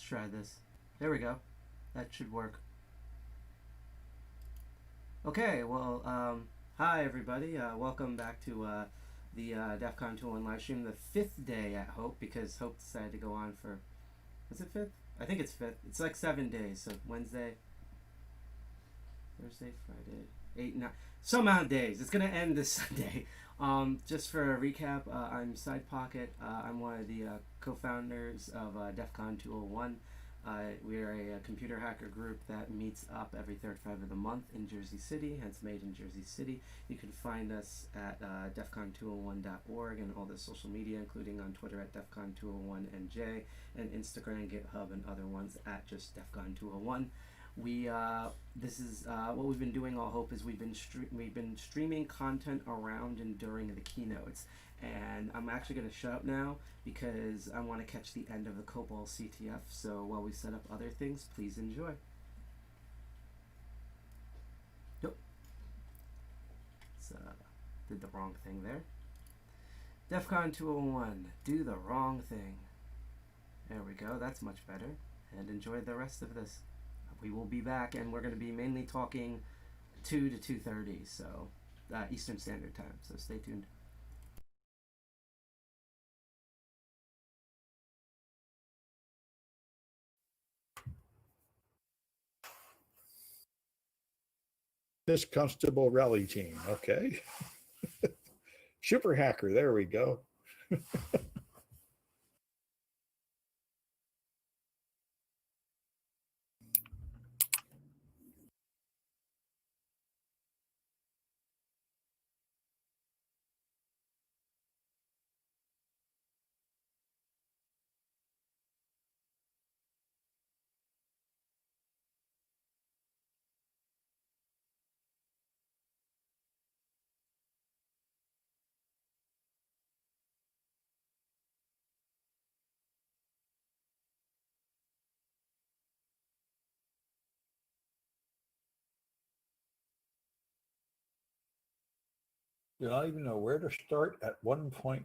try this. There we go. That should work. Okay, well, hi everybody. Welcome back to the DEFCON 201 live stream, the 5th day at Hope, because Hope decided to go on for, is it 5th? I think it's 5th. It's like 7 days, so Wednesday, Thursday, Friday, 8, 9, some amount of days. It's going to end this Sunday. Just for a recap, I'm Side Pocket. I'm one of the co-founders of DEFCON 201. We're a computer hacker group that meets up every third Friday of the month in Jersey City, hence made in Jersey City. You can find us at defcon201.org and all the social media, including on Twitter at defcon201nj and Instagram, GitHub, and other ones at just defcon201. This is what we've been doing. All Hope is we've been streaming content around and during the keynotes, and I'm actually going to shut up now because I want to catch the end of the COBOL CTF. So while we set up other things, please enjoy. Yep. Did the wrong thing there. DEFCON 201, do the wrong thing. There we go. That's much better. And enjoy the rest of this. We will be back, and we're going to be mainly talking 2 to 2:30, so Eastern Standard Time. So stay tuned. This Constable Rally Team, okay. Super Hacker, there we go. Do not even know where to start at 1.9.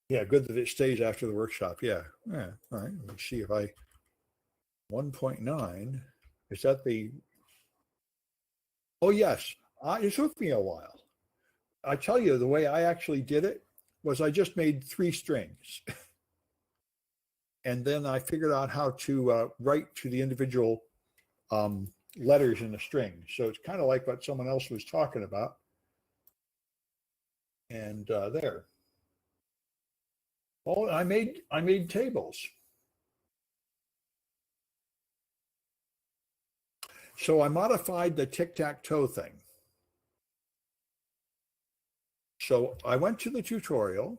Yeah, good that it stays after the workshop. Yeah. All right. Let me see if I 1.9 is that the. Oh yes, it took me a while. I tell you, the way I actually did it was I just made 3 strings, and then I figured out how to write to the individual letters in the string. So it's kind of like what someone else was talking about. And there. Oh, I made tables. So I modified the tic-tac-toe thing. So I went to the tutorial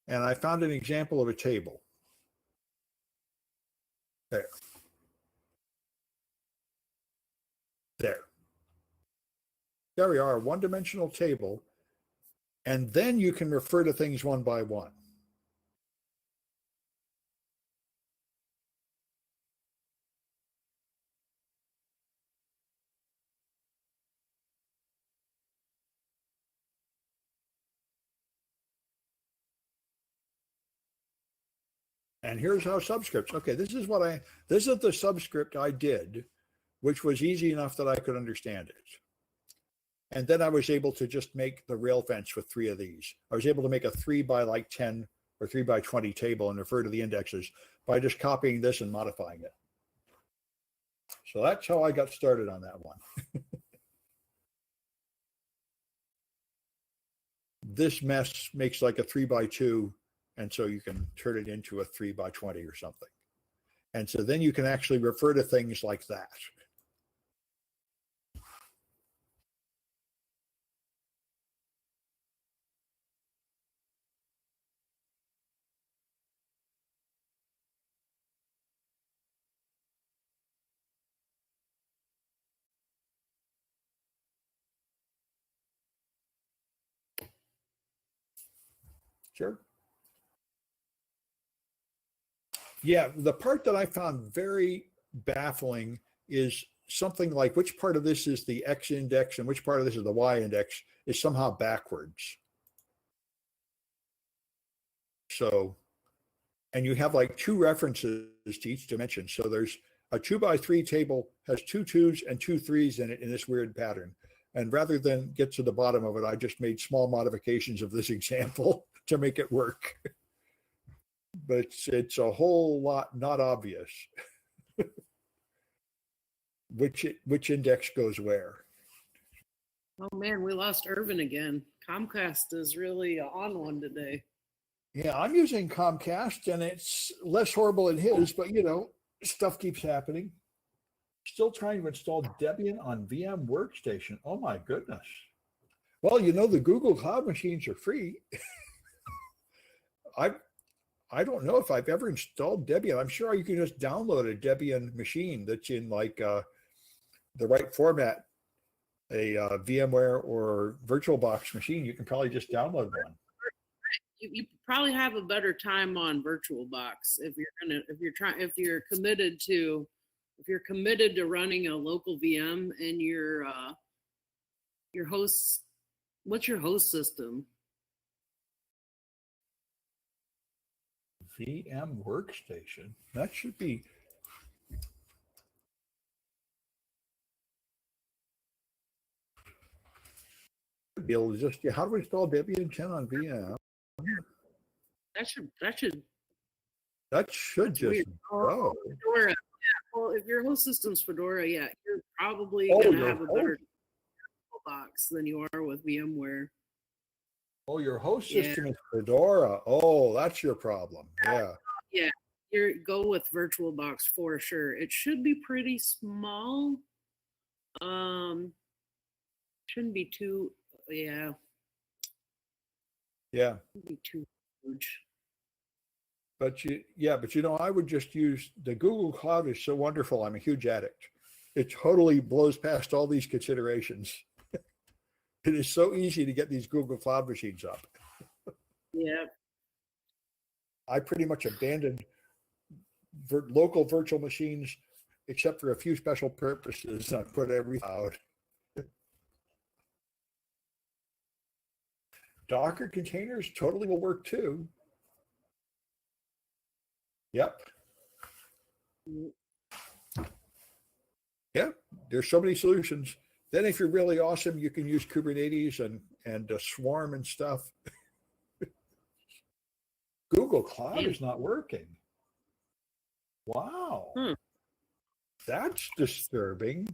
and I found an example of a table. There. There we are, a one-dimensional table. And then you can refer to things one by one. And here's how subscripts. Okay, this is the subscript I did, which was easy enough that I could understand it. And then I was able to just make the rail fence with 3 of these. I was able to make a 3 by like 10 or 3 by 20 table and refer to the indexes by just copying this and modifying it. So that's how I got started on that one. This mess makes like a 3 by 2, and so you can turn it into a 3 by 20 or something. And so then you can actually refer to things like that. Sure. Yeah, the part that I found very baffling is something like which part of this is the X index and which part of this is the Y index is somehow backwards. So and you have like two references to each dimension. So there's a 2x3 table has two twos and two threes in it in this weird pattern. And rather than get to the bottom of it, I just made small modifications of this example to make it work. But it's a whole lot not obvious which index goes where. Oh man, we lost Irvin again. Comcast is really on one today. Yeah, I'm using Comcast, and it's less horrible than his, but stuff keeps happening. Still trying to install Debian on VM Workstation. Oh my goodness. Well, the Google Cloud machines are free. I don't know if I've ever installed Debian. I'm sure you can just download a Debian machine that's in like the right format, a VMware or VirtualBox machine. You can probably just download one. You probably have a better time on VirtualBox if you're committed to running a local VM and your host. What's your host system? VM Workstation. That should be. Be able to just how do we install Debian 10 on VM? That should just go. Fedora. Yeah. Well, if your host system's Fedora, yeah, you're probably gonna have a better box than you are with VMware. Oh, your host system is Fedora. Oh, that's your problem. Yeah. Yeah, go with VirtualBox for sure. It should be pretty small. Shouldn't be too. Yeah. Yeah. Shouldn't be too huge. But I would just use the Google Cloud is so wonderful. I'm a huge addict. It totally blows past all these considerations. It is so easy to get these Google Cloud machines up. Yeah. I pretty much abandoned local virtual machines, except for a few special purposes. I put everything out. Docker containers totally will work too. Yep. Yeah, there's so many solutions. Then if you're really awesome, you can use Kubernetes and Swarm and stuff. Google Cloud is not working. Wow. That's disturbing.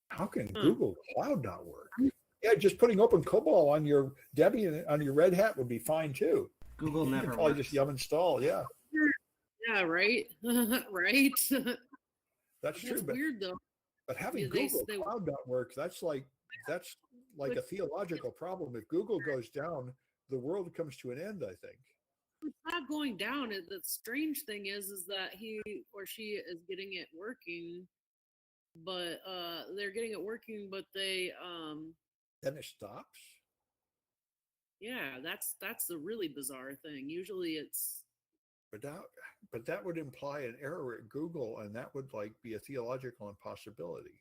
How can Google Cloud not work? Yeah, just putting open COBOL on your Debian on your Red Hat would be fine too. Google never works. Probably just yum install. Yeah. Yeah. Right. Right. That's true. It's weird though. But having Google Cloud not work, that's like a theological problem. If Google goes down, the world comes to an end, I think. It's not going down. The strange thing is that he or she is getting it working, but they're getting it working, but they then it stops. Yeah, that's the really bizarre thing. Usually it's. But that would imply an error at Google, and that would be a theological impossibility.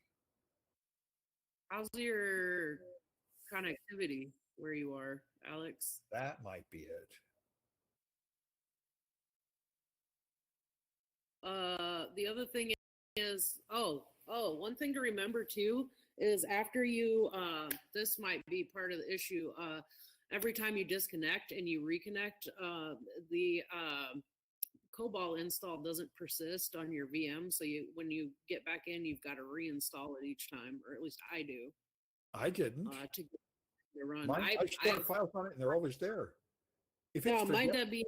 How's your connectivity where you are, Alex? That might be it. The other thing is, one thing to remember too is after you, this might be part of the issue. Every time you disconnect and you reconnect, the COBOL install doesn't persist on your VM. So when you get back in, you've got to reinstall it each time, or at least I do. I didn't. To get the run. I start files on it, and they're always there. If it's my Debian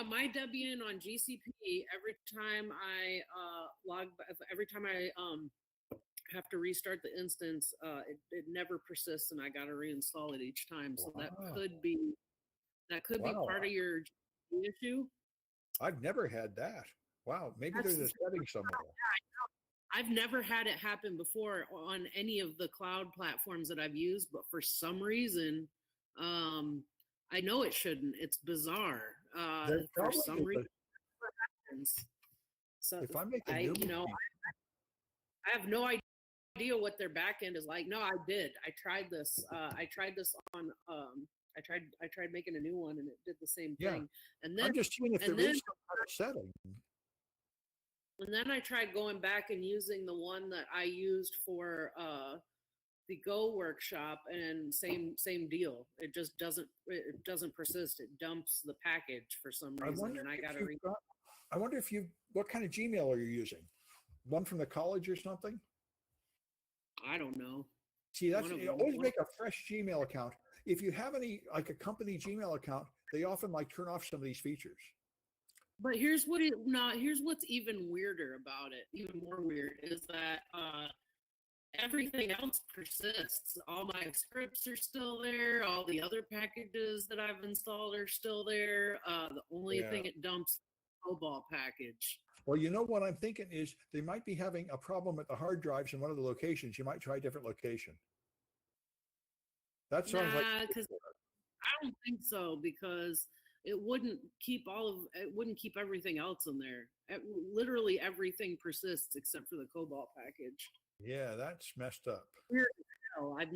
my Debian on GCP, every time I every time I have to restart the instance, it never persists, and I got to reinstall it each time. So that could be part of your issue. I've never had that. Wow, maybe there's a setting somewhere. I've never had it happen before on any of the cloud platforms that I've used, but for some reason, I know it shouldn't. It's bizarre. For some reason, what happens. So if I make a new machine, I have no idea what their back end is like. No, I did. I tried this. I I tried making a new one and it did the same Yeah. thing. And then I'm just seeing if there and is then some kind of setting. and then I tried going back and using the one that I used for the Go workshop, and same deal. It just doesn't persist. It dumps the package for some I reason, wonder and I if got to you've got, I wonder if you, what kind of Gmail are you using? One from the college or something? I don't know. See, that's, One of you them. always make a fresh Gmail account. If you have any, like a company Gmail account, they often like turn off some of these features. But here's what's even weirder about it, even more weird, is that everything else persists. All my scripts are still there. All the other packages that I've installed are still there. The only thing it dumps is the COBOL package. Well, you know what I'm thinking is they might be having a problem with the hard drives in one of the locations. You might try a different location. That sounds like Because I don't think so, because it wouldn't keep everything else in there. Literally everything persists except for the COBOL package. yeah, that's messed up. Weird as hell. I've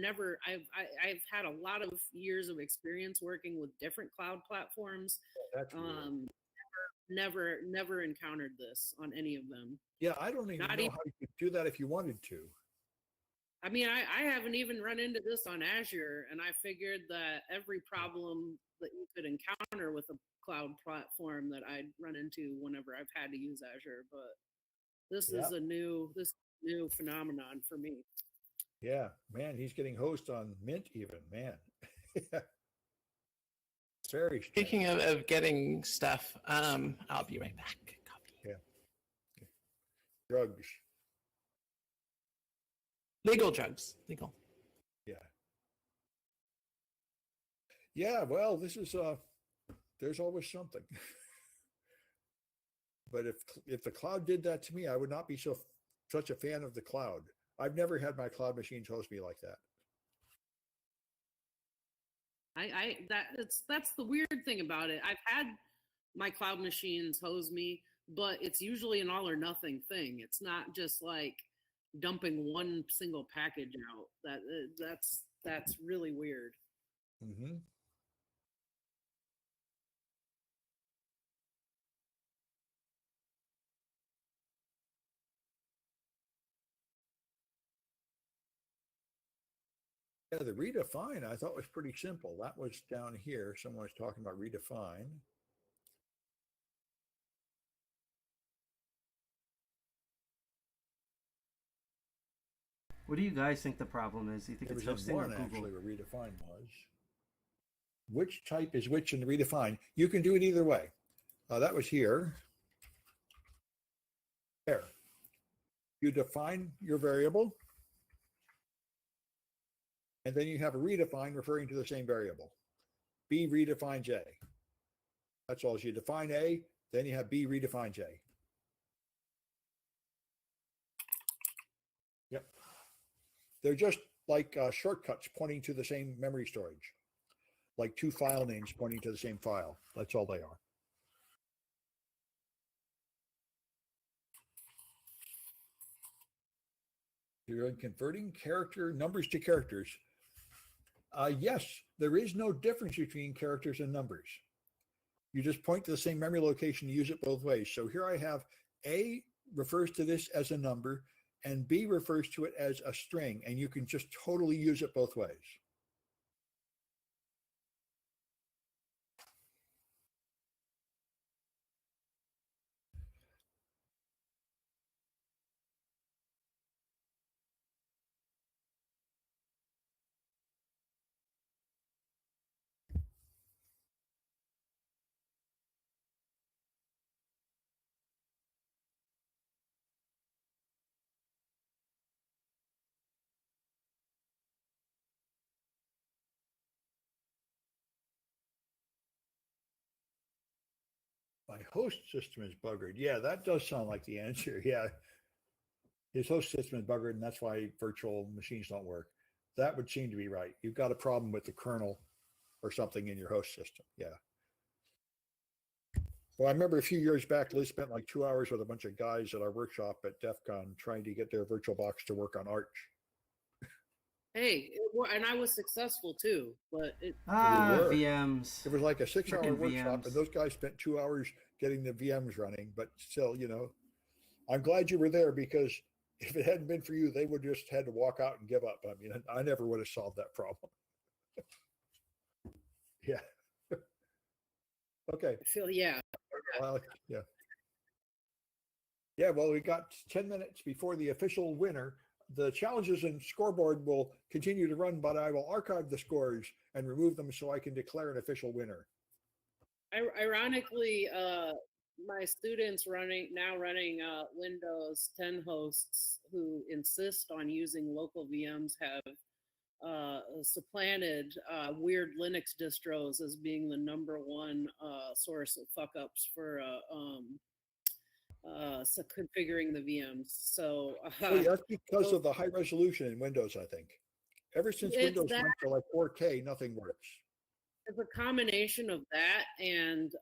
had a lot of years of experience working with different cloud platforms. That's weird. Never encountered this on any of them. Yeah, I don't even know how you could do that if you wanted to. I mean, I haven't even run into this on Azure, and I figured that every problem that you could encounter with a cloud platform that I'd run into whenever I've had to use Azure, but this is a new phenomenon for me. Yeah, man, he's getting host on Mint even, man. It's very strange. Speaking of getting stuff, I'll be right back. Copy. Yeah. Drugs. Legal drugs. Legal. Yeah. Yeah, well, this is there's always something. But if the cloud did that to me, I would not be such a fan of the cloud. I've never had my cloud machines host me like that. That's the weird thing about it. I've had my cloud machines hose me, but it's usually an all or nothing thing. It's not just like dumping one single package out. That's really weird. Mm-hmm. Yeah, the redefine I thought was pretty simple. That was down here. Someone was talking about redefine. What do you guys think the problem is? Do you think There it's was hosting or one Google? actually where redefine was. Which type is which in the redefine? You can do it either way. That was here. There. You define your variable, and then you have a redefine referring to the same variable. B redefines A. That's all. So you define A, then you have B redefines A. Yep. They're just like shortcuts pointing to the same memory storage, like two file names pointing to the same file. That's all they are. You're converting numbers to characters. Yes, there is no difference between characters and numbers. You just point to the same memory location and use it both ways. So here I have A refers to this as a number, and B refers to it as a string, and you can just totally use it both ways. My host system is buggered. Yeah, that does sound like the answer. Yeah. His host system is buggered, and that's why virtual machines don't work. That would seem to be right. You've got a problem with the kernel or something in your host system. Yeah. Well, I remember a few years back, Liz spent like 2 hours with a bunch of guys at our workshop at DEFCON trying to get their VirtualBox to work on Arch. Hey, and I was successful too, but it. Ah, were. VMs. It was like a 6-hour Frickin' workshop, and VMs. those guys spent 2 hours getting the VMs running. But still, I'm glad you were there, because if it hadn't been for you, they would just had to walk out and give up. I mean, I never would have solved that problem. Yeah. Okay. I feel yeah. Well, yeah. Yeah. Well, we got 10 minutes before the official winner. The challenges and scoreboard will continue to run, but I will archive the scores and remove them so I can declare an official winner. Ironically, my students running Windows 10 hosts who insist on using local VMs have supplanted weird Linux distros as being the number one source of fuck ups for so configuring the VMs. So Well, that's because of the high resolution in Windows, I think. Ever since Windows went to like 4K, nothing works. It's a combination of that and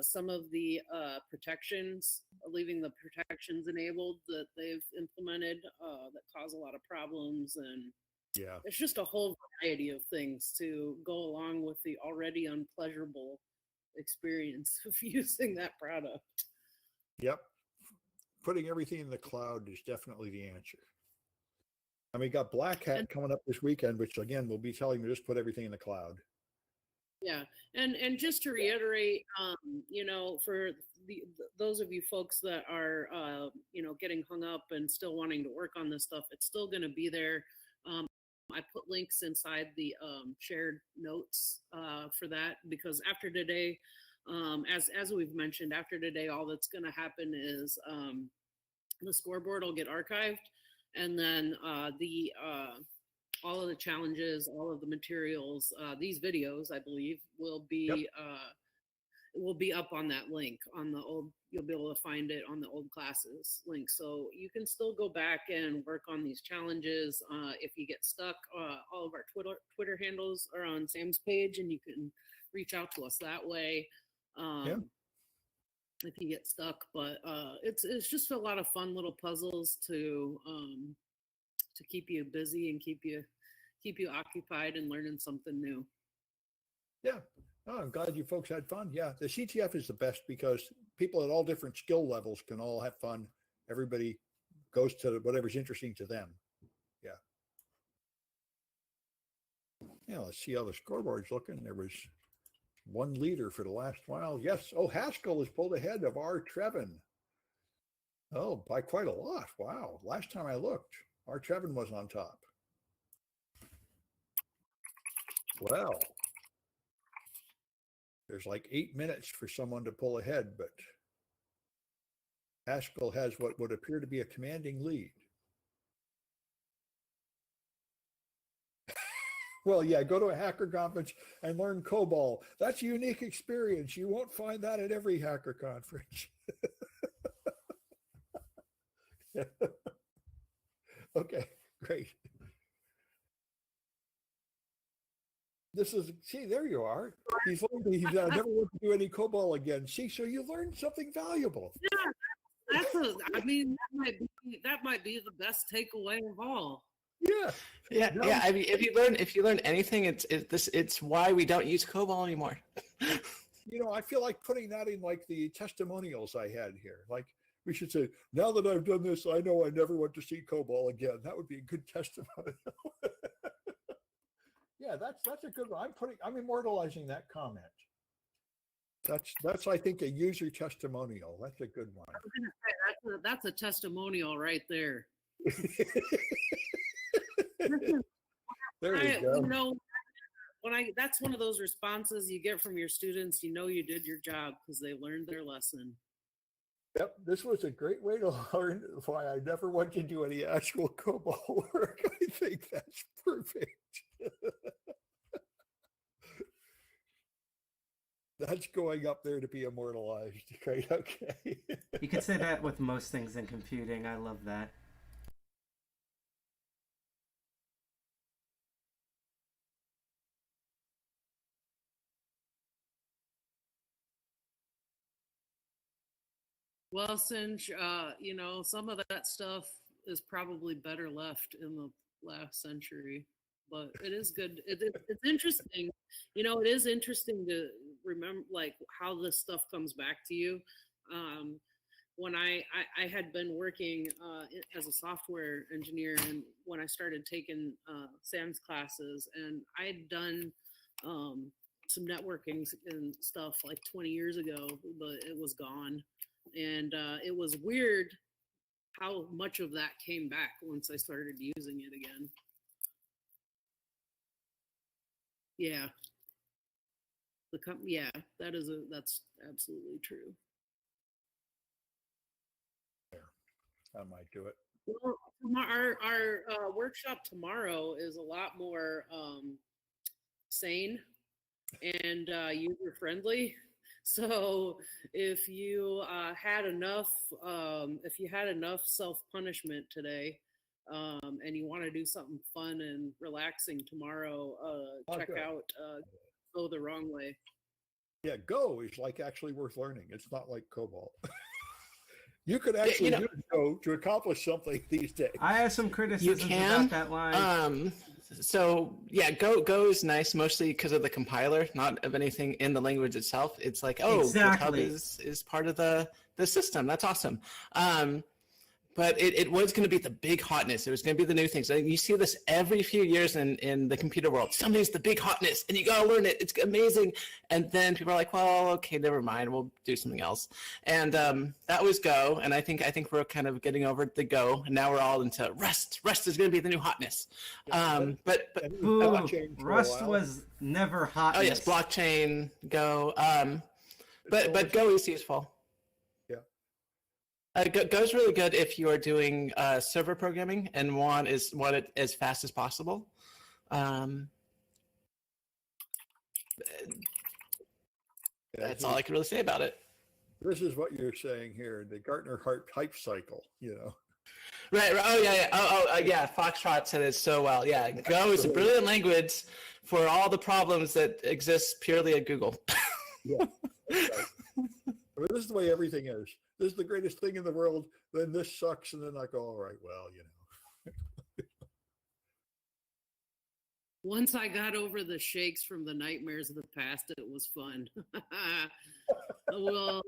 some of the protections, leaving the protections enabled that they've implemented that cause a lot of problems. And Yeah. it's just a whole variety of things to go along with the already unpleasurable experience of using that product. Yep. Putting everything in the cloud is definitely the answer. And we got Black Hat coming up this weekend, which again will be telling me just put everything in the cloud. Yeah, and just to reiterate, for those of you folks that are getting hung up and still wanting to work on this stuff, it's still going to be there. I put links inside the shared notes for that, because after today, as we've mentioned, after today, all that's going to happen is the scoreboard will get archived, and then all of the challenges, all of the materials, these videos, I believe, will be up on that link on the old. You'll be able to find it on the old classes link, so you can still go back and work on these challenges. If you get stuck, all of our Twitter handles are on Sam's page, and you can reach out to us that way. If you get stuck, but it's just a lot of fun little puzzles to keep you busy and keep you occupied and learning something new. Yeah. Oh, I'm glad you folks had fun. Yeah, the CTF is the best because people at all different skill levels can all have fun. Everybody goes to whatever's interesting to them. Yeah. Yeah, let's see how the scoreboard's looking. There was one leader for the last while. Yes. Oh, Haskell is pulled ahead of R. Trevin. Oh, by quite a lot. Wow. Last time I looked, R. Trevin was on top. Well, there's like 8 minutes for someone to pull ahead, but Haskell has what would appear to be a commanding lead. Well, yeah, go to a hacker conference and learn COBOL. That's a unique experience. You won't find that at every hacker conference. Okay, great. See, there you are. He's never want to do any COBOL again. See, so you learned something valuable. Yeah, that might be the best takeaway of all. Yeah. No. I mean, if you learn anything, it's why we don't use COBOL anymore. I feel like putting that in like the testimonials I had here. Like we should say, now that I've done this, I know I never want to see COBOL again. That would be a good testimonial. Yeah, that's a good one. I'm immortalizing that comment. That's I think a user testimonial. That's a good one. I was gonna say that's a testimonial right there. There you go. That's one of those responses you get from your students. You know you did your job because they learned their lesson. Yep, this was a great way to learn why I never want to do any actual COBOL work. I think that's perfect. That's going up there to be immortalized. Great, okay. You could say that with most things in computing. I love that. Well, since some of that stuff is probably better left in the last century. but it is good. It's interesting. It is interesting to remember like how this stuff comes back to you. When I had been working as a software engineer, and when I started taking Sam's classes, and I had done some networking and stuff like 20 years ago, but it was gone. And it was weird how much of that came back once I started using it again. Yeah. Yeah, that's absolutely true. I might do it. Well, our workshop tomorrow is a lot more sane and user friendly. So if you had enough self punishment today, and you want to do something fun and relaxing tomorrow, check out Go the Wrong Way. Yeah, Go is like actually worth learning. It's not like COBOL. You could actually use Go to accomplish something these days. I have some criticisms about that line. So yeah, Go is nice mostly because of the compiler, not of anything in the language itself. It's like, exactly. GitHub is part of the system. That's awesome. But it was going to be the big hotness. It was going to be the new things. And you see this every few years in the computer world. Somebody's the big hotness, and you got to learn it. It's amazing. And then people are like, well, okay, never mind. We'll do something else. And that was Go. And I think we're kind of getting over the Go. And now we're all into Rust. Rust is going to be the new hotness. But Boo, Rust was never hotness. Oh yes, blockchain, Go. But Go is useful. Go's really good if you are doing server programming and want it as fast as possible. That's all I can really say about it. This is what you're saying here, the Gartner hype cycle, Right. Oh yeah. Yeah. Foxtrot said it so well. Yeah. Go is a brilliant language for all the problems that exist purely at Google. Yeah. Right. I mean, this is the way everything is. This is the greatest thing in the world. Then this sucks, and then I go, all right, well, Once I got over the shakes from the nightmares of the past, it was fun. Well,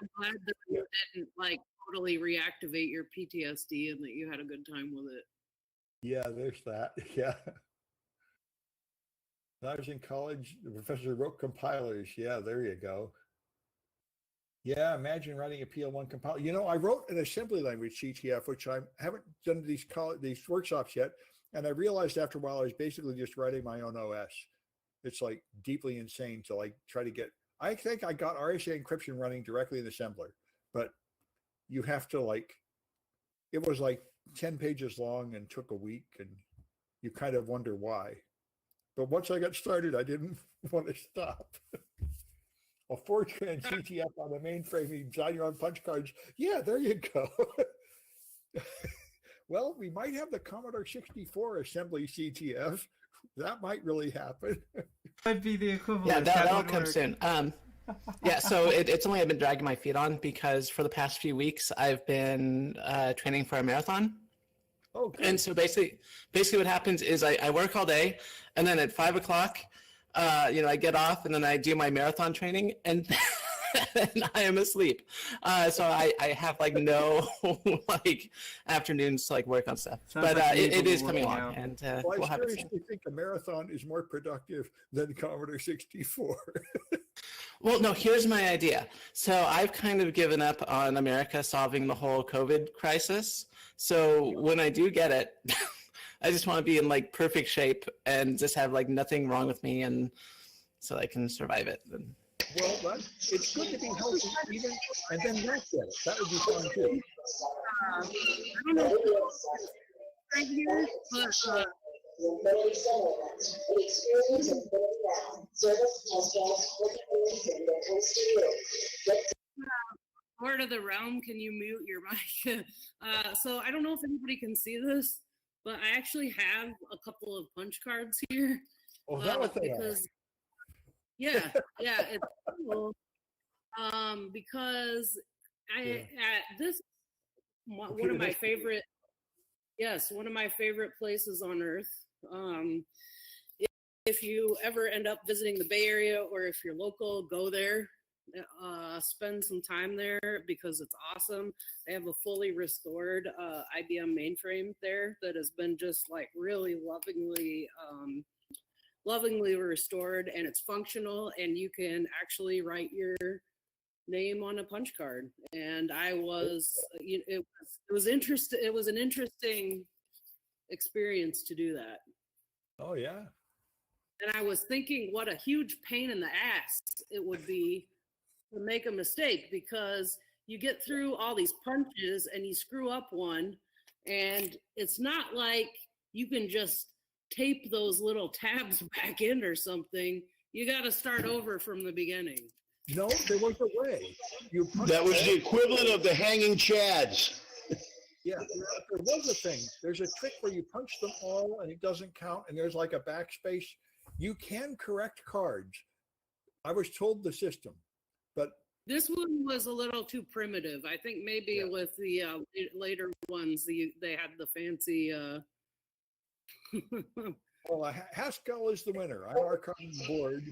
I'm glad that you didn't totally reactivate your PTSD and that you had a good time with it. Yeah, there's that. Yeah. When I was in college, the professor wrote compilers. Yeah, there you go. Yeah, imagine writing a PL1 compiler. I wrote an assembly language CTF, which I haven't done these workshops yet. And I realized after a while, I was basically just writing my own OS. It's like deeply insane to try to get, I think I got RSA encryption running directly in assembler, but you have to it was 10 pages long and took a week, and you kind of wonder why. But once I got started, I didn't want to stop. A Fortran CTF on the mainframe, you design your own punch cards. Yeah, there you go. Well, we might have the Commodore 64 assembly CTF. That might really happen. Might be the equivalent. Yeah, that'll come soon. Yeah, so it's something I've been dragging my feet on because for the past few weeks I've been training for a marathon. Okay. And so basically what happens is I work all day, and then at 5 o'clock, I get off and then I do my marathon training, and and I am asleep. So I have no afternoons to work on stuff. Sounds but like it is coming working along, out. and Well, we'll I have it soon. seriously think a marathon is more productive than Commodore 64. Well, no, here's my idea. So I've kind of given up on America solving the whole COVID crisis. So when I do get it, I just want to be in perfect shape and just have nothing wrong with me, and so I can survive it. Well, it's good to be healthy even, and then not get it. That would be fun too. I don't know right here, but part of the realm, can you mute your mic? So I don't know if anybody can see this, but I actually have a couple of punch cards here. Oh, is that what they are? Yeah, it's cool. Because this one of my favorite places on earth. Um, if you ever end up visiting the Bay Area, or if you're local, go there. Spend some time there because it's awesome. They have a fully restored IBM mainframe there that has been just like really lovingly restored, and it's functional, and you can actually write your name on a punch card. And it was interesting. It was an interesting experience to do that. Oh yeah. And I was thinking what a huge pain in the ass it would be to make a mistake, because you get through all these punches and you screw up one, and it's not like you can just tape those little tabs back in or something. You got to start over from the beginning. No, there was a way. That was the equivalent of the hanging chads. Yeah, there was a thing. There's a trick where you punch them all and it doesn't count, and there's like a backspace. You can correct cards. I was told the system, but this one was a little too primitive. I think maybe with the later ones, they had the fancy. Well, Haskell is the winner. I mark on the board.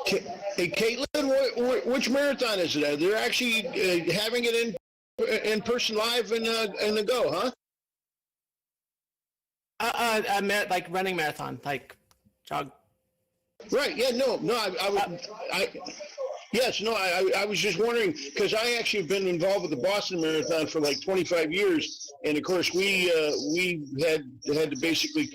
Hey, Caitlin, which marathon is it? They're actually having it in person live in the go, huh? Like running marathon, like jog. Right. Yeah. No. I was just wondering, because I actually have been involved with the Boston Marathon for like 25 years, and of course we had to basically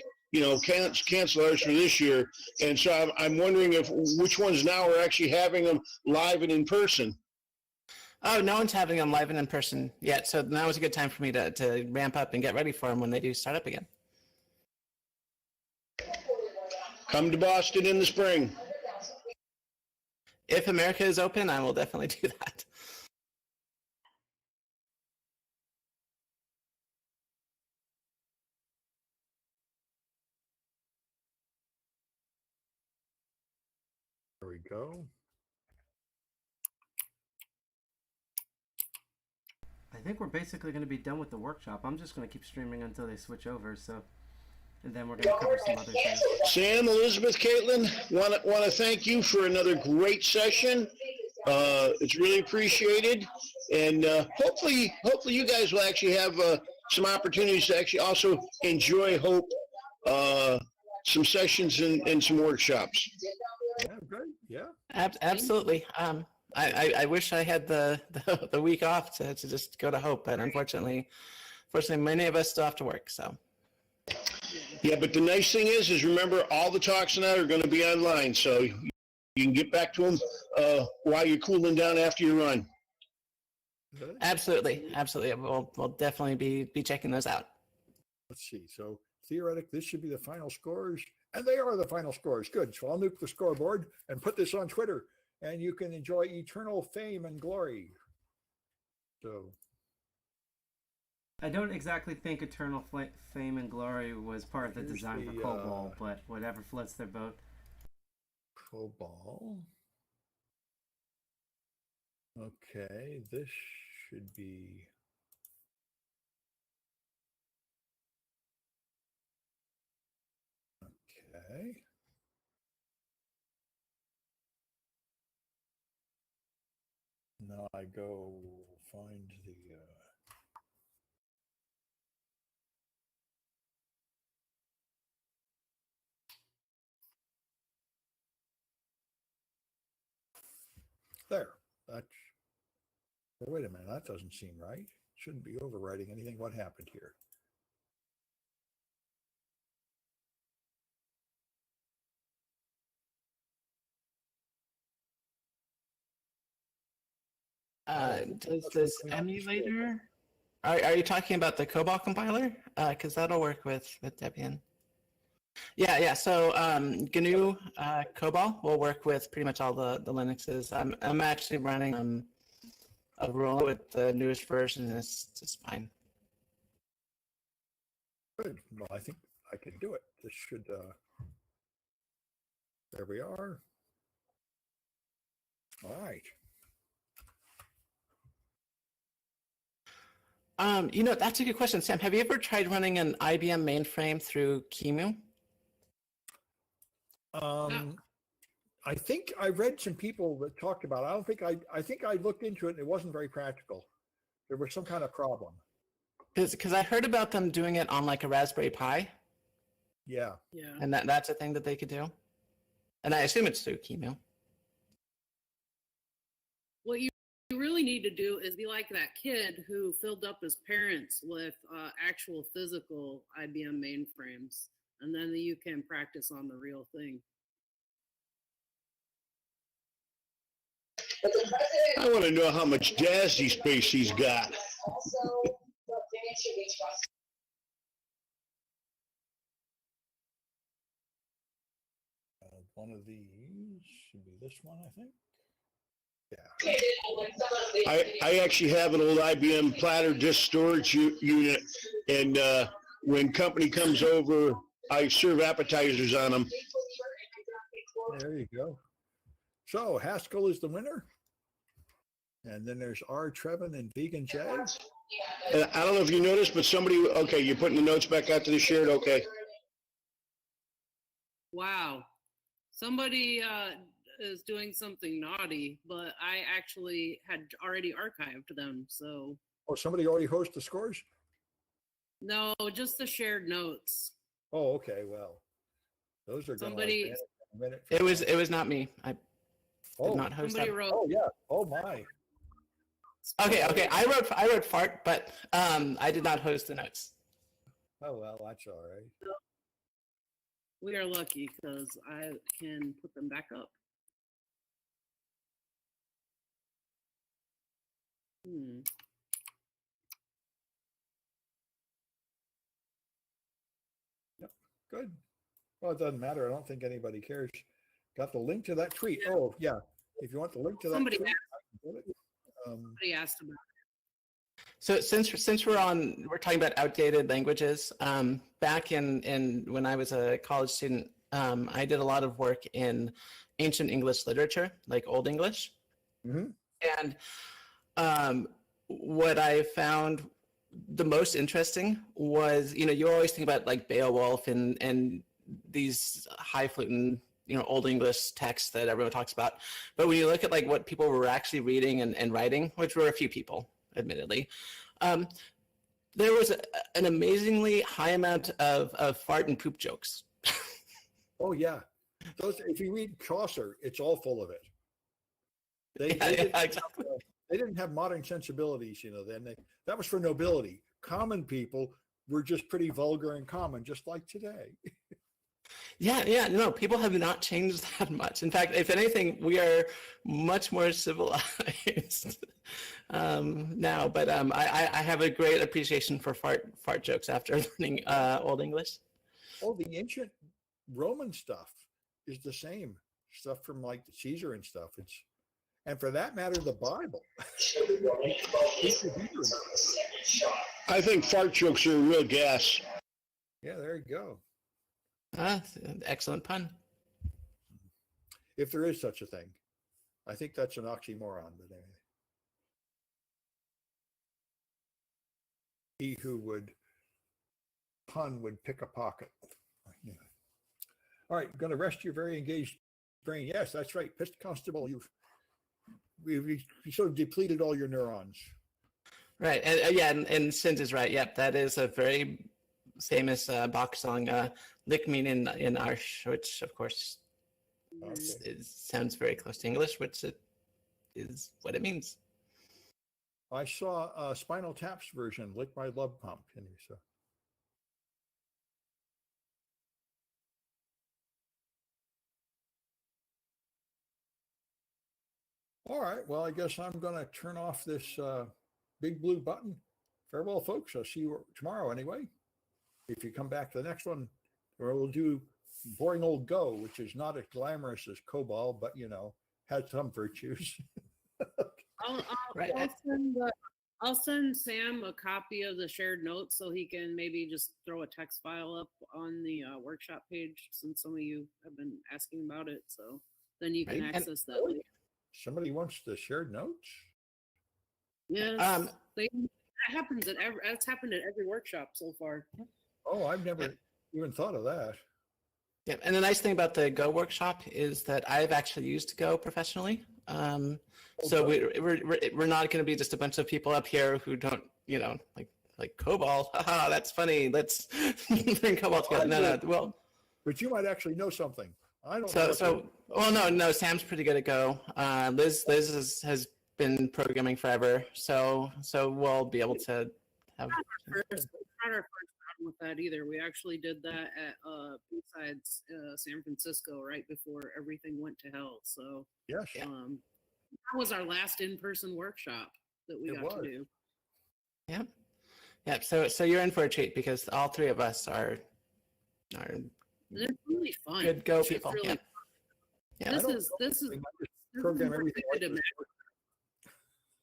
cancel ours for this year, and so I'm wondering which ones now are actually having them live and in person. Oh, no one's having them live and in person yet, so now is a good time for me to ramp up and get ready for them when they do start up again. Come to Boston in the spring. If America is open, I will definitely do that. There we go. I think we're basically going to be done with the workshop. I'm just going to keep streaming until they switch over, so, and then we're going to cover some other things. Sam, Elizabeth, Caitlin, want to thank you for another great session. It's really appreciated, and hopefully you guys will actually have some opportunities to actually also enjoy some sessions and some workshops. Yeah, great. Yeah. Absolutely. I wish I had the week off to just go to Hope, but unfortunately, many of us still have to work. So. Yeah, but the nice thing is remember, all the talks now are going to be online, so you can get back to them while you're cooling down after your run. Absolutely. We'll definitely be checking those out. Let's see. So theoretically, this should be the final scores, and they are the final scores. Good. So I'll nuke the scoreboard and put this on Twitter, and you can enjoy eternal fame and glory. So I don't exactly think eternal fame and glory was part of the design for COBOL, but whatever floats their boat. COBOL. Okay, this should be. Okay. Now I go find the. There. That's. Well, wait a minute. That doesn't seem right. Shouldn't be overwriting anything. What happened here? Does this emulator? Are you talking about the COBOL compiler? Because that'll work with Debian. Yeah. So GNU COBOL will work with pretty much all the Linuxes. I'm actually running a roll with the newest version, and it's just fine. Good. Well, I think I can do it. This should. There we are. All right. That's a good question, Sam. Have you ever tried running an IBM mainframe through QEMU? I think I read some people that talked about it. I think I looked into it and it wasn't very practical. There was some kind of problem. Because I heard about them doing it on like a Raspberry Pi, Yeah. Yeah. and that's a thing that they could do. And I assume it's through Keynote. What you really need to do is be like that kid who filled up his parents with actual physical IBM mainframes, and then you can practice on the real thing. I want to know how much DASD space he's got. One of these should be this one, I think. Yeah. I actually have an old IBM platter disk storage unit, and when company comes over, I serve appetizers on them. There you go. So Haskell is the winner. And then there's R. Trevin and Vegan J. And I don't know if you noticed, but somebody, okay, you're putting the notes back out to the shared, okay. Wow. Somebody is doing something naughty, but I actually had already archived them, so. Oh, somebody already hosted the scores? No, just the shared notes. Oh, okay. Well, those are going Somebody. to a minute. It was not me. I did not host Somebody that. wrote. Oh, yeah. Oh, my. Okay. I wrote fart, but I did not host the notes. Oh, well, that's all right. We are lucky because I can put them back up. Yep. Good. Well, it doesn't matter. I don't think anybody cares. Got the link to that tweet. Oh, yeah. If you want the link to that Somebody tweet, asked, I can get it. somebody asked about it. So since we're talking about outdated languages, back in when I was a college student, I did a lot of work in ancient English literature, like Old English. Mm-hmm. And what I found the most interesting was, you always think about like Beowulf and these highfalutin, Old English texts that everyone talks about. But when you look at like what people were actually reading and writing, which were a few people, admittedly, there was an amazingly high amount of fart and poop jokes. Oh, yeah. Those, if you read Chaucer, it's all full of it. They Exactly. They didn't have modern sensibilities, then. That was for nobility. Common people were just pretty vulgar and common, just like today. Yeah, no, people have not changed that much. In fact, if anything, we are much more civilized now. But I have a great appreciation for fart jokes after learning Old English. Oh, the ancient Roman stuff is the same stuff from like Caesar and stuff. And for that matter, the Bible. I think fart jokes are a real gas. Yeah, there you go. Excellent pun. If there is such a thing. I think that's an oxymoron, but anyway. He who would pun would pick a pocket. Yeah. All right, going to rest your very engaged brain. Yes, that's right. Pissed Constable, you sort of depleted all your neurons. Right, and Sint is right. Yep, that is a very famous Bach song, Lick me in Arsch, which of course sounds very close to English, which it is what it means. I saw Spinal Tap's version, Lick My Love Pump. So. All right, well, I guess I'm going to turn off this big blue button. Farewell, folks. I'll see you tomorrow anyway. If you come back to the next one, where we'll do boring old Go, which is not as glamorous as COBOL, but, has some virtues. I'll send Sam a copy of the shared notes so he can maybe just throw a text file up on the workshop page, since some of you have been asking about it. So then you can access that later. Somebody wants the shared notes? Yes. That's happened at every workshop so far. Oh, I've never even thought of that. Yeah, and the nice thing about the Go workshop is that I've actually used Go professionally. So we're not going to be just a bunch of people up here who don't, like COBOL. Haha, that's funny. Let's bring COBOL together. No. Well, but you might actually know something. I don't know. Well, no. Sam's pretty good at Go. Liz has been programming forever, so we'll be able to have. Not our first problem with that either. We actually did that at besides San Francisco right before everything went to hell. So yes, that was our last in-person workshop that we got to do. Yep. Yep. So you're in for a treat because all three of us are it's really fun. Good Go people. Really yeah. This is program everything.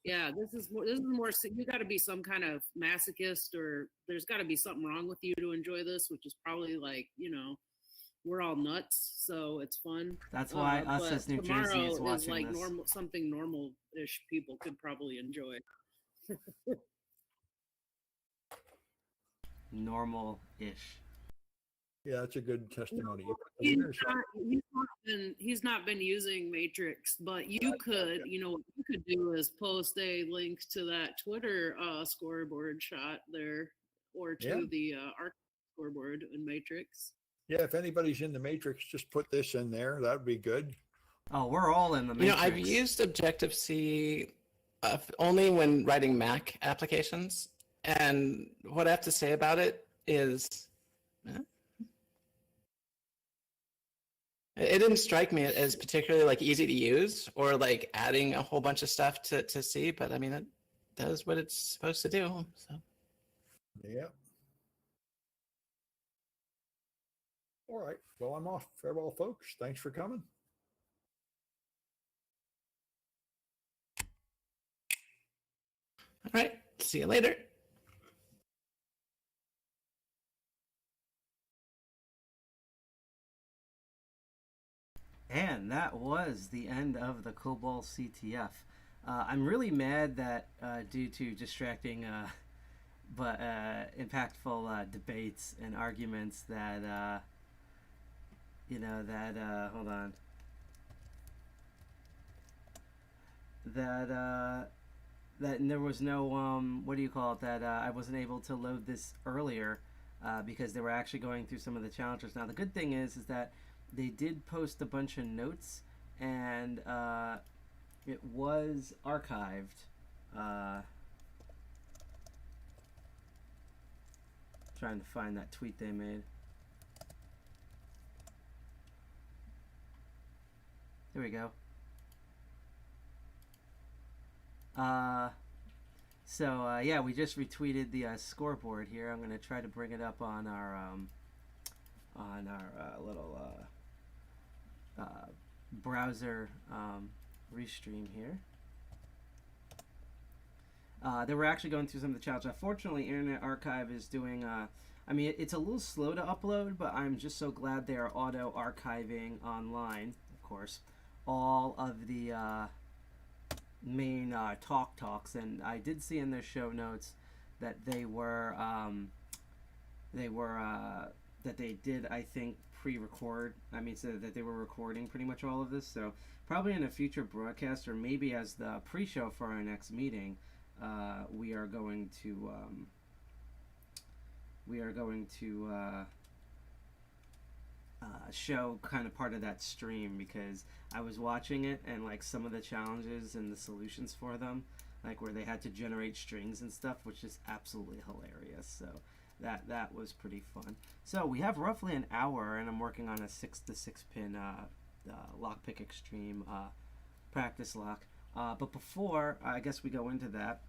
Yeah, this is more. You got to be some kind of masochist, or there's got to be something wrong with you to enjoy this, which is probably like, we're all nuts, so it's fun. That's why us as New Jersey is watching is like this. something normal-ish people could probably enjoy. Normal-ish. Yeah, that's a good testimony. He's not been using Matrix, but you could, what you could do is post a link to that Twitter scoreboard shot there, or to the arc scoreboard in Matrix. Yeah, if anybody's in the Matrix, just put this in there. That'd be good. Oh, we're all in the Matrix. I've used Objective-C only when writing Mac applications, and what I have to say about it is. It didn't strike me as particularly like easy to use or like adding a whole bunch of stuff to see, but I mean, it does what it's supposed to do. So. Yeah. All right. Well, I'm off. Farewell, folks. Thanks for coming. All right. See you later. And that was the end of the COBOL CTF. I'm really mad that due to distracting but impactful debates and arguments that, hold on. That there was no, that I wasn't able to load this earlier because they were actually going through some of the challenges. Now, the good thing is that they did post a bunch of notes, and it was archived. Trying to find that tweet they made. Here we go. Yeah, we just retweeted the scoreboard here. I'm gonna try to bring it up on our little browser restream here. They were actually going through some of the challenges. Fortunately, Internet Archive is doing, it's a little slow to upload, but I'm just so glad they are auto-archiving online, of course, all of the main talks. And I did see in their show notes that they did, I think, pre-record. So that they were recording pretty much all of this. So probably in a future broadcast, or maybe as the pre-show for our next meeting, we are going to show kind of part of that stream, because I was watching it and like some of the challenges and the solutions for them, like where they had to generate strings and stuff, which is absolutely hilarious. So that was pretty fun. So we have roughly an hour, and I'm working on a 6-to-6 pin lockpick extreme practice lock. But before I guess we go into that,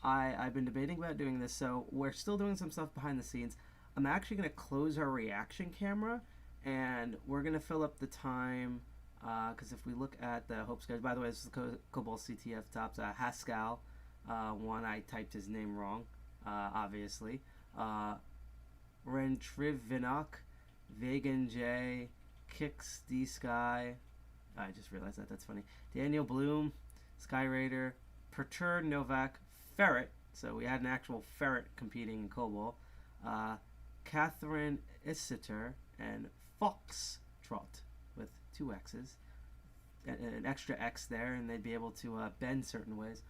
I've been debating about doing this. So we're still doing some stuff behind the scenes. I'm actually going to close our reaction camera, and we're going to fill up the time, because if we look at the Hope schedule, by the way, this is the COBOL CTF tops, Haskell, one, I typed his name wrong, obviously, Rentrivinok, Vegan J, Kix D Sky, I just realized that's funny, Daniel Bloom, Sky Raider, Pertur Novak, Ferret, so we had an actual ferret competing in COBOL, Catherine Issiter, and Foxtrot with 2 X's, an extra X there, and they'd be able to bend certain ways.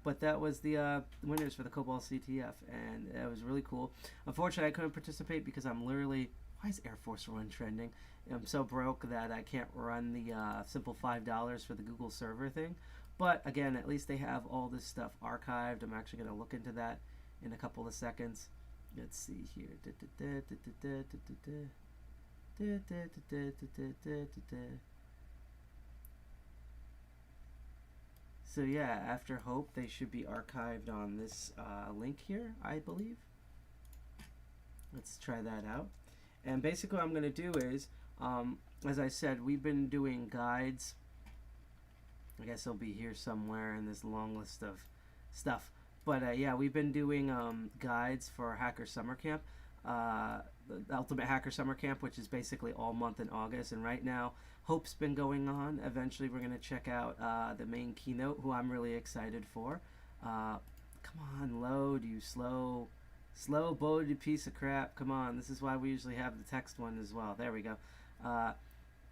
But that was the winners for the COBOL CTF, and it was really cool. Unfortunately, I couldn't participate because I'm literally, why is Air Force One trending? I'm so broke that I can't run the simple $5 for the Google server thing. But again, at least they have all this stuff archived. I'm actually going to look into that in a couple of seconds. Let's see here. So yeah, after Hope, they should be archived on this link here, I believe. Let's try that out. And basically what I'm going to do is, as I said, we've been doing guides. I guess it'll be here somewhere in this long list of stuff. But yeah, we've been doing guides for Hacker Summer Camp, the Ultimate Hacker Summer Camp, which is basically all month in August. And right now, Hope's been going on. Eventually, we're going to check out the main Keynote, who I'm really excited for. Come on, load, you slow boated piece of crap. Come on, this is why we usually have the text one as well. There we go.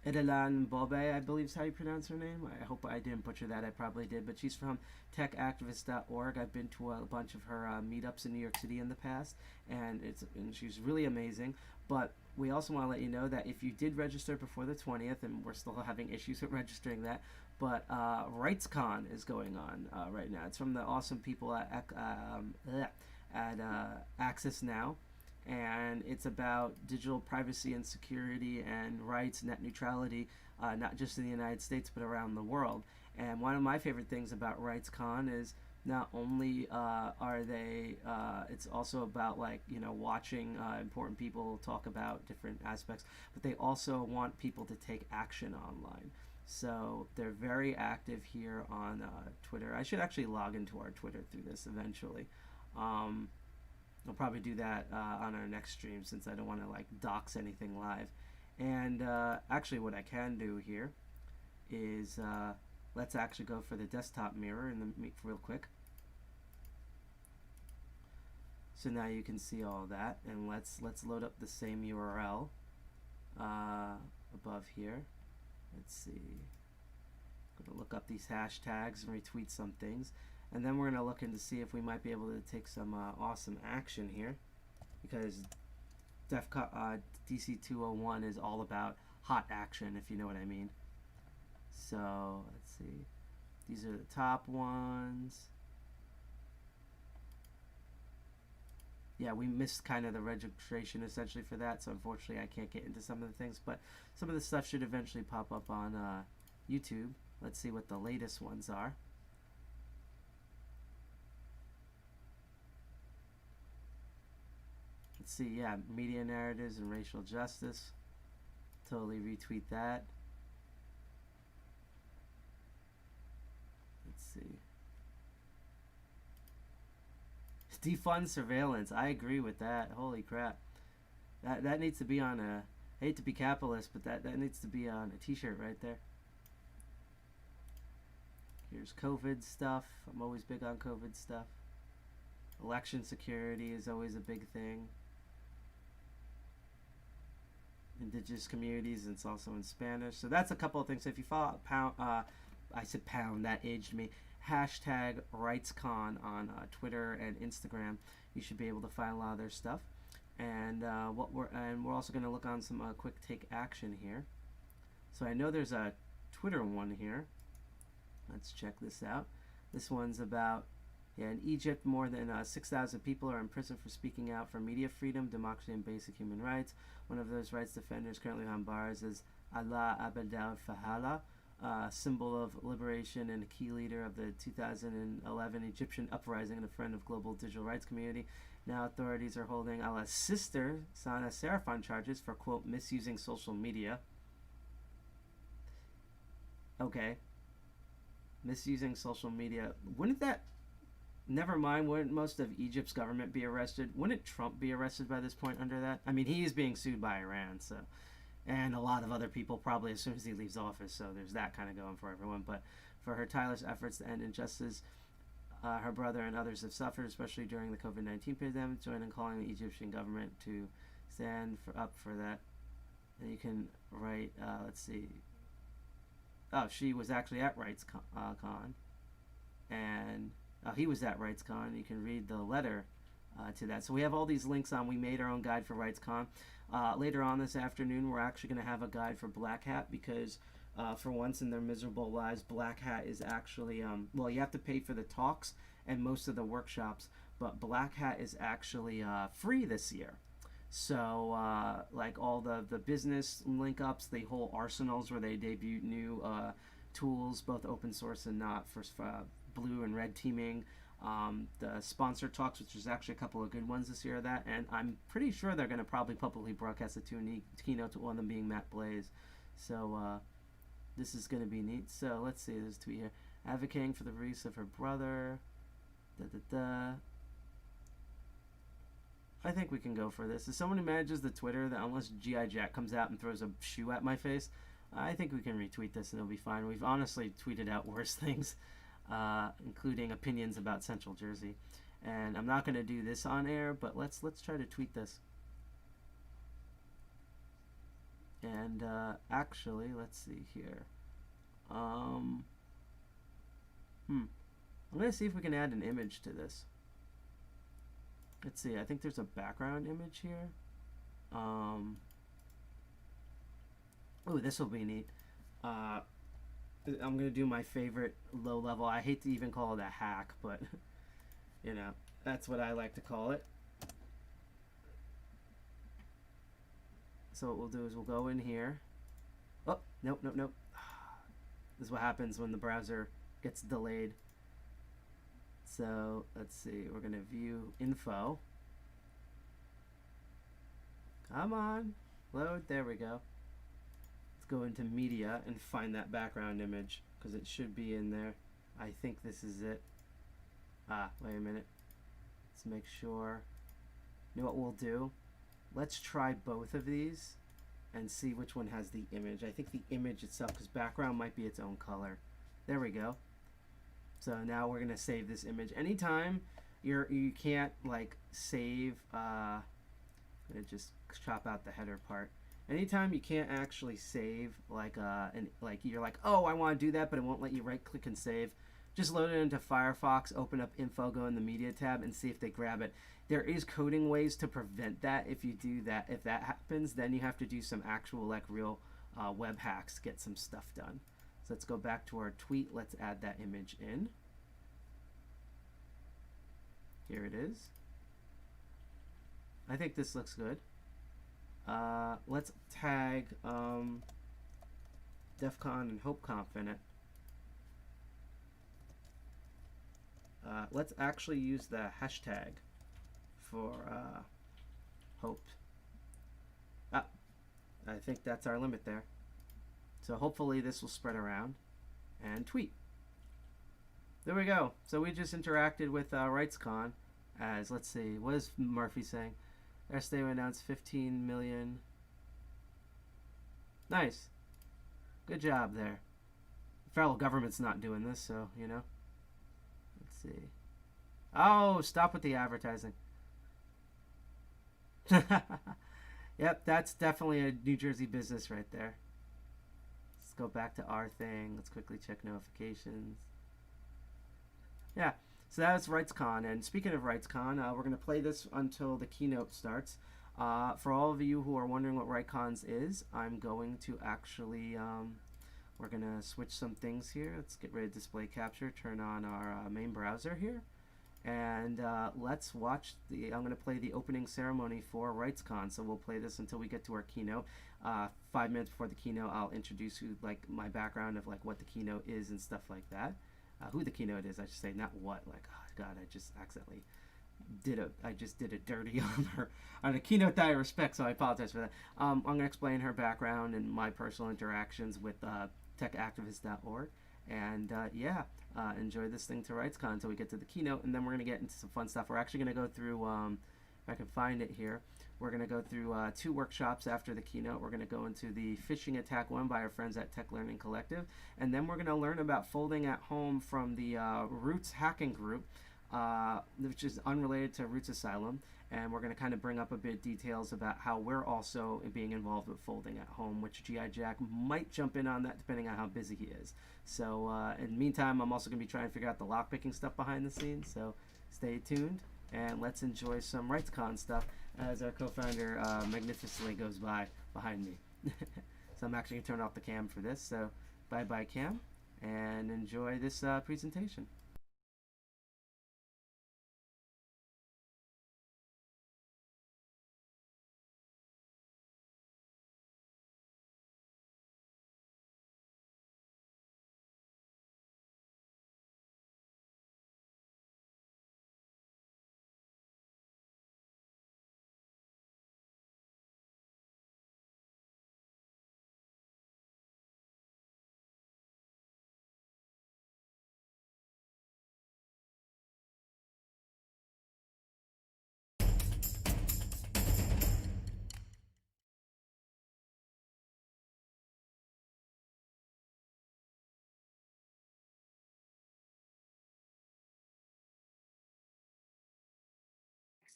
Idalin Bobé, I believe is how you pronounce her name. I hope I didn't butcher that. I probably did. But she's from techactivist.org. I've been to a bunch of her meetups in New York City in the past, and she's really amazing. But we also want to let you know that if you did register before the 20th, and we're still having issues with registering that, but RightsCon is going on right now. It's from the awesome people at Access Now. And it's about digital privacy and security and rights, net neutrality, not just in the United States, but around the world. And one of my favorite things about RightsCon is not only are they, it's also about watching important people talk about different aspects, but they also want people to take action online. So they're very active here on Twitter. I should actually log into our Twitter through this eventually. I'll probably do that on our next stream, since I don't want to dox anything live. And actually what I can do here is let's actually go for the desktop mirror and then real quick. So now you can see all that, and let's load up the same URL above here. Let's see. I'm gonna look up these hashtags and retweet some things. And then we're going to look into see if we might be able to take some awesome action here, because DEFCON DC 201 is all about hot action, if you know what I mean. So let's see. These are the top ones. Yeah, we missed kind of the registration essentially for that, so unfortunately I can't get into some of the things, but some of the stuff should eventually pop up on YouTube. Let's see what the latest ones are. Let's see, yeah, media narratives and racial justice. Totally retweet that. Let's see. Defund surveillance. I agree with that. Holy crap. That needs to be on a, I hate to be capitalist, but that needs to be on a t-shirt right there. Here's COVID stuff. I'm always big on COVID stuff. Election security is always a big thing. Indigenous communities, and it's also in Spanish. So that's a couple of things. So if you follow I said pound, that aged me. Hashtag RightsCon on Twitter and Instagram, you should be able to find a lot of their stuff. And we're also going to look on some quick take action here. So I know there's a Twitter one here. Let's check this out. This one's about, yeah, in Egypt, more than 6,000 people are in prison for speaking out for media freedom, democracy, and basic human rights. One of those rights defenders currently on bars is Allah Abd al-Fahala, symbol of liberation and a key leader of the 2011 Egyptian uprising and a friend of global digital rights community. Now authorities are holding Allah's sister, Sana Serif, on charges for, quote, misusing social media. Okay. Misusing social media. Wouldn't that... Never mind, wouldn't most of Egypt's government be arrested? Wouldn't Trump be arrested by this point under that? I mean, he is being sued by Iran, so... And a lot of other people probably as soon as he leaves office, so there's that kind of going for everyone. But for her tireless efforts to end injustice, her brother and others have suffered, especially during the COVID-19 pandemic, join in calling the Egyptian government to stand up for that. And you can write, let's see. Oh, she was actually at RightsCon. And he was at RightsCon. You can read the letter to that. So we have all these links on. We made our own guide for RightsCon. Later on this afternoon, we're actually going to have a guide for Black Hat because for once in their miserable lives, Black Hat is actually, well, you have to pay for the talks and most of the workshops, but Black Hat is actually free this year. So, like all the business link ups, the whole arsenals where they debut new tools, both open source and not, for blue and red teaming. The sponsor talks, which is actually a couple of good ones this year of that, and I'm pretty sure they're going to probably publicly broadcast it to a keynote, to one of them being Matt Blaze. So, this is going to be neat. So, let's see, there's a tweet here. Advocating for the release of her brother. I think we can go for this. As someone who manages the Twitter, that unless G.I. Jack comes out and throws a shoe at my face, I think we can retweet this and it'll be fine. We've honestly tweeted out worse things, including opinions about Central Jersey. And I'm not going to do this on air, but let's try to tweet this. And actually, let's see here. I'm going to see if we can add an image to this. Let's see, I think there's a background image here. Oh, this will be neat. I'm going to do my favorite low level. I hate to even call it a hack, but, you know, that's what I like to call it. So what we'll do is we'll go in here. Oh, nope. This is what happens when the browser gets delayed. So let's see, we're going to view info. Come on, load, there we go. Let's go into media and find that background image because it should be in there. I think this is it. Wait a minute. Let's make sure. You know what we'll do? Let's try both of these and see which one has the image. I think the image itself, because background might be its own color. There we go. So now we're gonna save this image. Anytime you can't like save, I'm gonna just chop out the header part. Anytime you can't actually save like like you're like, oh, I want to do that, but it won't let you right click and save. Just load it into Firefox, open up info, go in the media tab, and see if they grab it. There is coding ways to prevent that. If you do that, if that happens, then you have to do some actual like real web hacks to get some stuff done. So let's go back to our tweet. Let's add that image in. Here it is. I think this looks good. Let's tag DEFCON and HopeConf in it. Let's actually use the hashtag for Hope. I think that's our limit there. So hopefully this will spread around and tweet. There we go. So we just interacted with RightsCon as, let's see, what is Murphy saying? Yesterday we announced 15 million. Nice. Good job there. The federal government's not doing this, so, you know. Let's see. Oh, stop with the advertising. Yep, that's definitely a New Jersey business right there. Let's go back to our thing. Let's quickly check notifications. Yeah, so that was RightsCon. And speaking of RightsCon, we're going to play this until the keynote starts. For all of you who are wondering what RightsCon is, I'm going to actually, we're going to switch some things here. Let's get rid of display capture, turn on our main browser here. And let's watch I'm going to play the opening ceremony for RightsCon. So we'll play this until we get to our keynote. 5 minutes before the keynote, I'll introduce like my background of like what the keynote is and stuff like that. Who the keynote is, I should say, not what. Like, oh God, I just accidentally did a dirty on a keynote that I respect, so I apologize for that. I'm going to explain her background and my personal interactions with techactivist.org. And yeah, enjoy this thing to RightsCon until we get to the keynote, and then we're going to get into some fun stuff. We're actually going to go through, if I can find it here, we're going to go through 2 workshops after the keynote. We're going to go into the phishing attack one by our friends at Tech Learning Collective, and then we're going to learn about folding at home from the Roots hacking group, which is unrelated to Roots Asylum. And we're going to kind of bring up a bit details about how we're also being involved with folding at home, which G.I. Jack might jump in on that depending on how busy he is. So in the meantime, I'm also going to be trying to figure out the lockpicking stuff behind the scenes. So stay tuned and let's enjoy some RightsCon stuff as our co-founder magnificently goes by behind me. So I'm actually going to turn off the cam for this. So bye-bye cam and enjoy this presentation.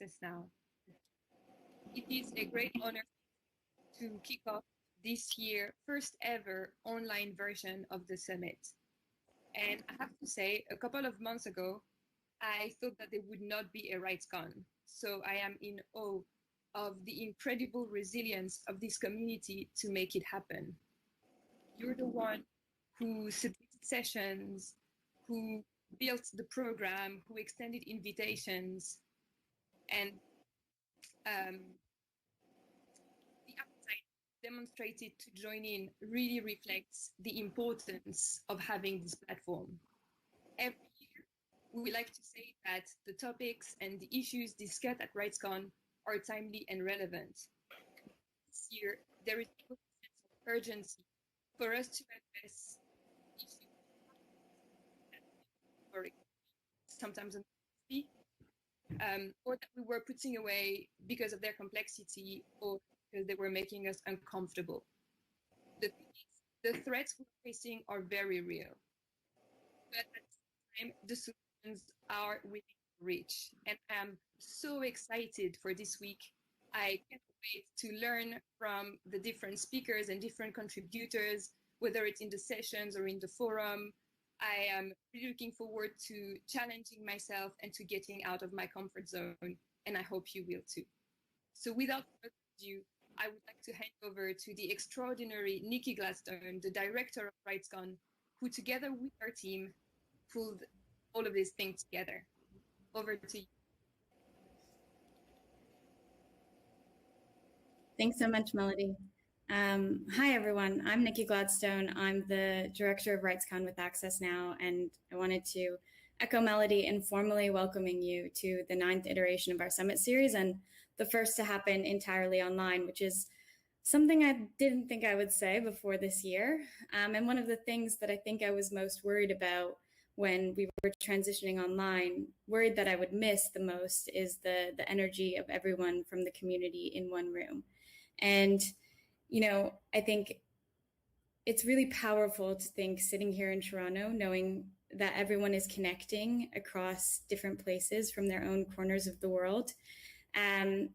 Access now. It is a great honor to kick off this year first ever online version of the summit. And I have to say, a couple of months ago, I thought that there would not be a RightsCon. So I am in awe of the incredible resilience of this community to make it happen. You're the one who submitted sessions, who built the program, who extended invitations, and the appetite demonstrated to join in really reflects the importance of having this platform. Every year, we like to say that the topics and the issues discussed at RightsCon are timely and relevant. This year, there is a sense of urgency for us to address issues or sometimes or that we were putting away because of their complexity or because they were making us uncomfortable. The threats we're facing are very real, but at the same time, the solutions are within reach. And I'm so excited for this week. I can't wait to learn from the different speakers and different contributors, whether it's in the sessions or in the forum. I am really looking forward to challenging myself and to getting out of my comfort zone, and I hope you will too. So without further ado, I would like to hand over to the extraordinary Nikki Gladstone, the director of RightsCon, who together with our team pulled all of these things together. Over to you. Thanks so much, Melody. Hi, everyone. I'm Nikki Gladstone. I'm the director of RightsCon with Access Now, and I wanted to echo Melody in formally welcoming you to the 9th iteration of our Summit series and the first to happen entirely online, which is something I didn't think I would say before this year. And one of the things that I think I was most worried about when we were transitioning online, worried that I would miss the most, is the energy of everyone from the community in one room. And I think it's really powerful to think sitting here in Toronto, knowing that everyone is connecting across different places from their own corners of the world. And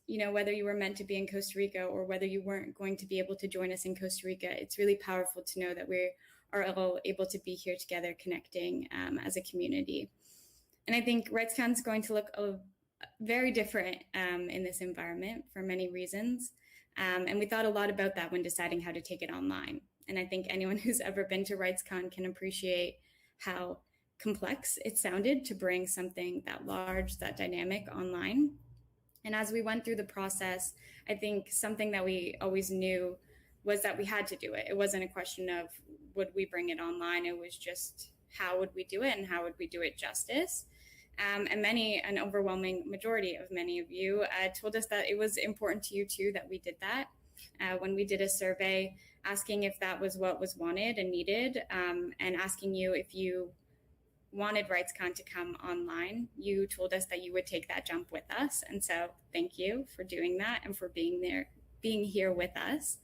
whether you were meant to be in Costa Rica or whether you weren't going to be able to join us in Costa Rica, it's really powerful to know that we are all able to be here together connecting as a community. And I think RightsCon is going to look very different in this environment for many reasons. And we thought a lot about that when deciding how to take it online. And I think anyone who's ever been to RightsCon can appreciate how complex it sounded to bring something that large, that dynamic online. And as we went through the process, I think something that we always knew was that we had to do it. It wasn't a question of would we bring it online? It was just how would we do it and how would we do it justice? And an overwhelming majority of many of you told us that it was important to you too that we did that. When we did a survey asking if that was what was wanted and needed, and asking you if you wanted RightsCon to come online, you told us that you would take that jump with us. And so thank you for doing that and for being here with us.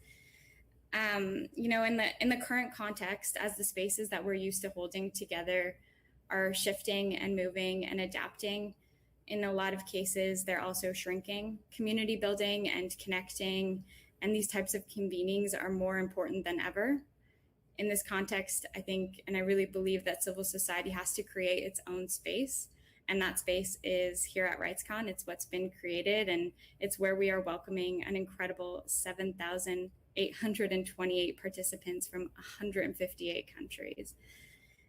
In the current context, as the spaces that we're used to holding together are shifting and moving and adapting, in a lot of cases, they're also shrinking. Community building and connecting and these types of convenings are more important than ever. In this context, I think, and I really believe that civil society has to create its own space. And that space is here at RightsCon. It's what's been created, and it's where we are welcoming an incredible 7,828 participants from 158 countries.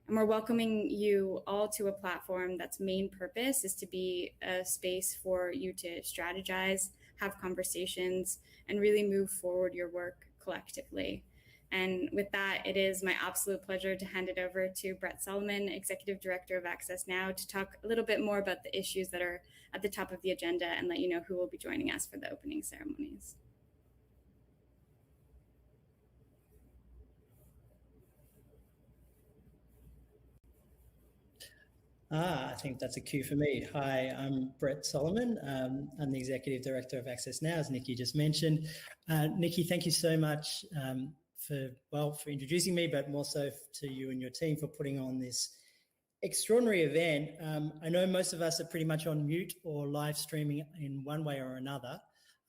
And we're welcoming you all to a platform that's main purpose is to be a space for you to strategize, have conversations, and really move forward your work collectively. And with that, it is my absolute pleasure to hand it over to Brett Solomon, Executive Director of Access Now, to talk a little bit more about the issues that are at the top of the agenda and let you know who will be joining us for the opening ceremonies. I think that's a cue for me. Hi, I'm Brett Solomon. I'm the Executive Director of Access Now, as Nikki just mentioned. Nikki, thank you so much for introducing me, but more so to you and your team for putting on this extraordinary event. I know most of us are pretty much on mute or live streaming in one way or another,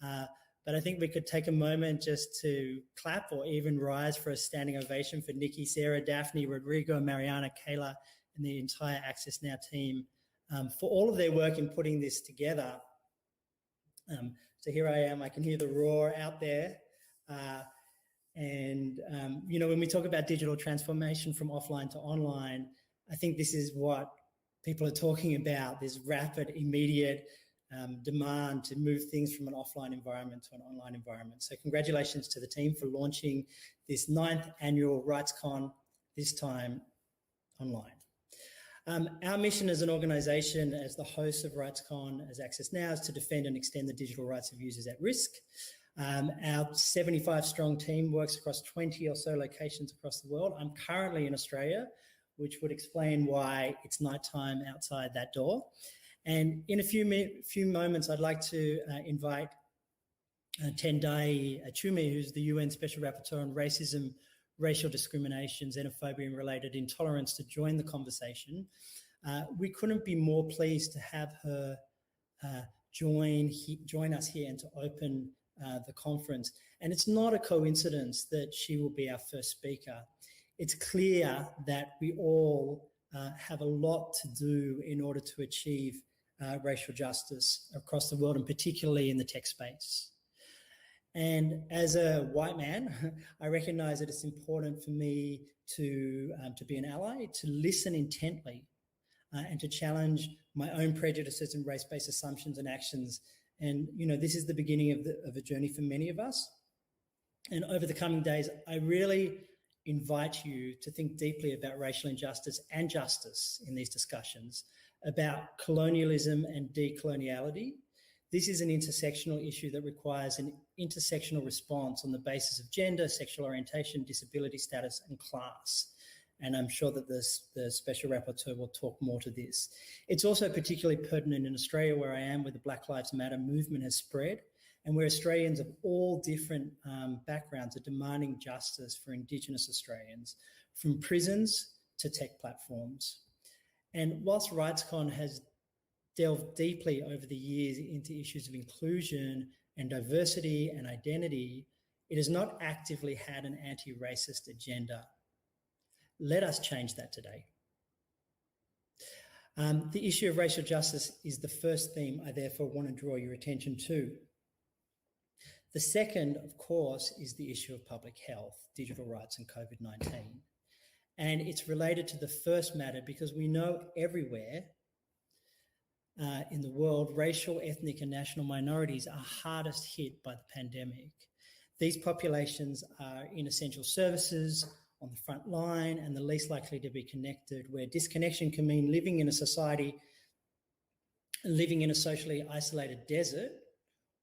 but I think we could take a moment just to clap or even rise for a standing ovation for Nikki, Sarah, Daphne, Rodrigo, Mariana, Kayla, and the entire Access Now team for all of their work in putting this together. So here I am, I can hear the roar out there. When we talk about digital transformation from offline to online, I think this is what people are talking about, this rapid, immediate demand to move things from an offline environment to an online environment. So congratulations to the team for launching this 9th annual RightsCon, this time online. Our mission as an organisation, as the host of RightsCon, as Access Now, is to defend and extend the digital rights of users at risk. Our 75-strong team works across 20 or so locations across the world. I'm currently in Australia, which would explain why it's nighttime outside that door. And in a few moments, I'd like to invite Tendai Achumi, who's the UN Special Rapporteur on Racism, Racial Discrimination, Xenophobia and Related Intolerance, to join the conversation. We couldn't be more pleased to have her join us here and to open the conference. And it's not a coincidence that she will be our first speaker. It's clear that we all have a lot to do in order to achieve racial justice across the world, and particularly in the tech space. And as a white man, I recognize that it's important for me to be an ally, to listen intently, and to challenge my own prejudices and race-based assumptions and actions. And, this is the beginning of a journey for many of us. And over the coming days, I really invite you to think deeply about racial injustice and justice in these discussions, about colonialism and decoloniality. This is an intersectional issue that requires an intersectional response on the basis of gender, sexual orientation, disability status, and class. And I'm sure that the Special Rapporteur will talk more to this. It's also particularly pertinent in Australia, where I am, where the Black Lives Matter movement has spread, and where Australians of all different backgrounds are demanding justice for Indigenous Australians, from prisons to tech platforms. And whilst RightsCon has delved deeply over the years into issues of inclusion and diversity and identity, it has not actively had an anti-racist agenda. Let us change that today. The issue of racial justice is the first theme I therefore want to draw your attention to. The second, of course, is the issue of public health, digital rights, and COVID-19. And it's related to the first matter because we know everywhere in the world, racial, ethnic, and national minorities are hardest hit by the pandemic. These populations are in essential services, on the front line, and the least likely to be connected, where disconnection can mean living in a society, living in a socially isolated desert,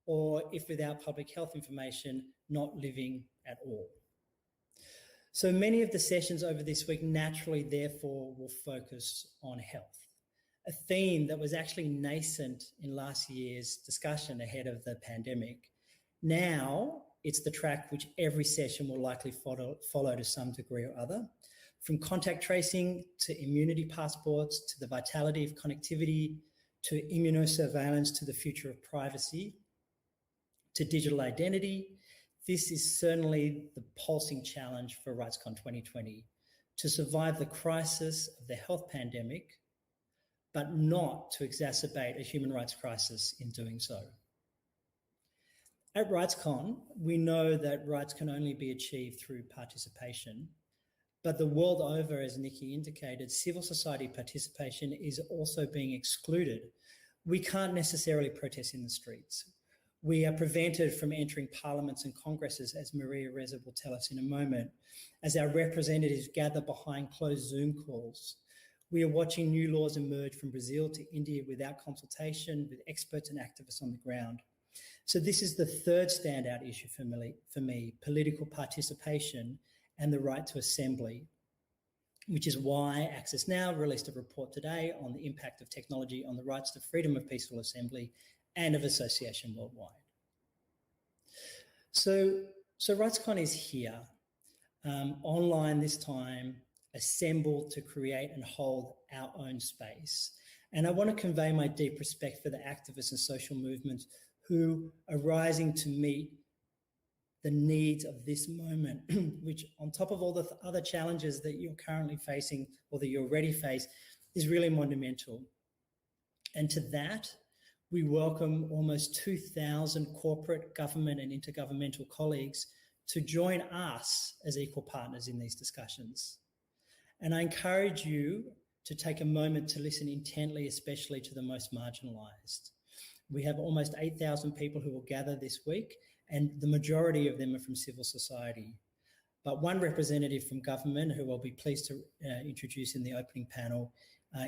or if without public health information, not living at all. So many of the sessions over this week naturally, therefore, will focus on health, a theme that was actually nascent in last year's discussion ahead of the pandemic. Now, it's the track which every session will likely follow to some degree or other, from contact tracing to immunity passports, to the vitality of connectivity, to immunosurveillance, to the future of privacy, to digital identity. This is certainly the pulsing challenge for RightsCon 2020, to survive the crisis of the health pandemic, but not to exacerbate a human rights crisis in doing so. At RightsCon, we know that rights can only be achieved through participation, but the world over, as Nikki indicated, civil society participation is also being excluded. We can't necessarily protest in the streets. We are prevented from entering parliaments and congresses, as Maria Reza will tell us in a moment, as our representatives gather behind closed Zoom calls. We are watching new laws emerge from Brazil to India without consultation with experts and activists on the ground. So this is the third standout issue for me, political participation and the right to assembly, which is why Access Now released a report today on the impact of technology on the rights to freedom of peaceful assembly and of association worldwide. So RightsCon is here, online this time, assembled to create and hold our own space. And I want to convey my deep respect for the activists and social movements who are rising to meet the needs of this moment, which on top of all the other challenges that you're currently facing or that you already face, is really monumental. And to that, we welcome almost 2,000 corporate, government and intergovernmental colleagues to join us as equal partners in these discussions. And I encourage you to take a moment to listen intently, especially to the most marginalized. We have almost 8,000 people who will gather this week, and the majority of them are from civil society. But one representative from government, who I'll be pleased to introduce in the opening panel,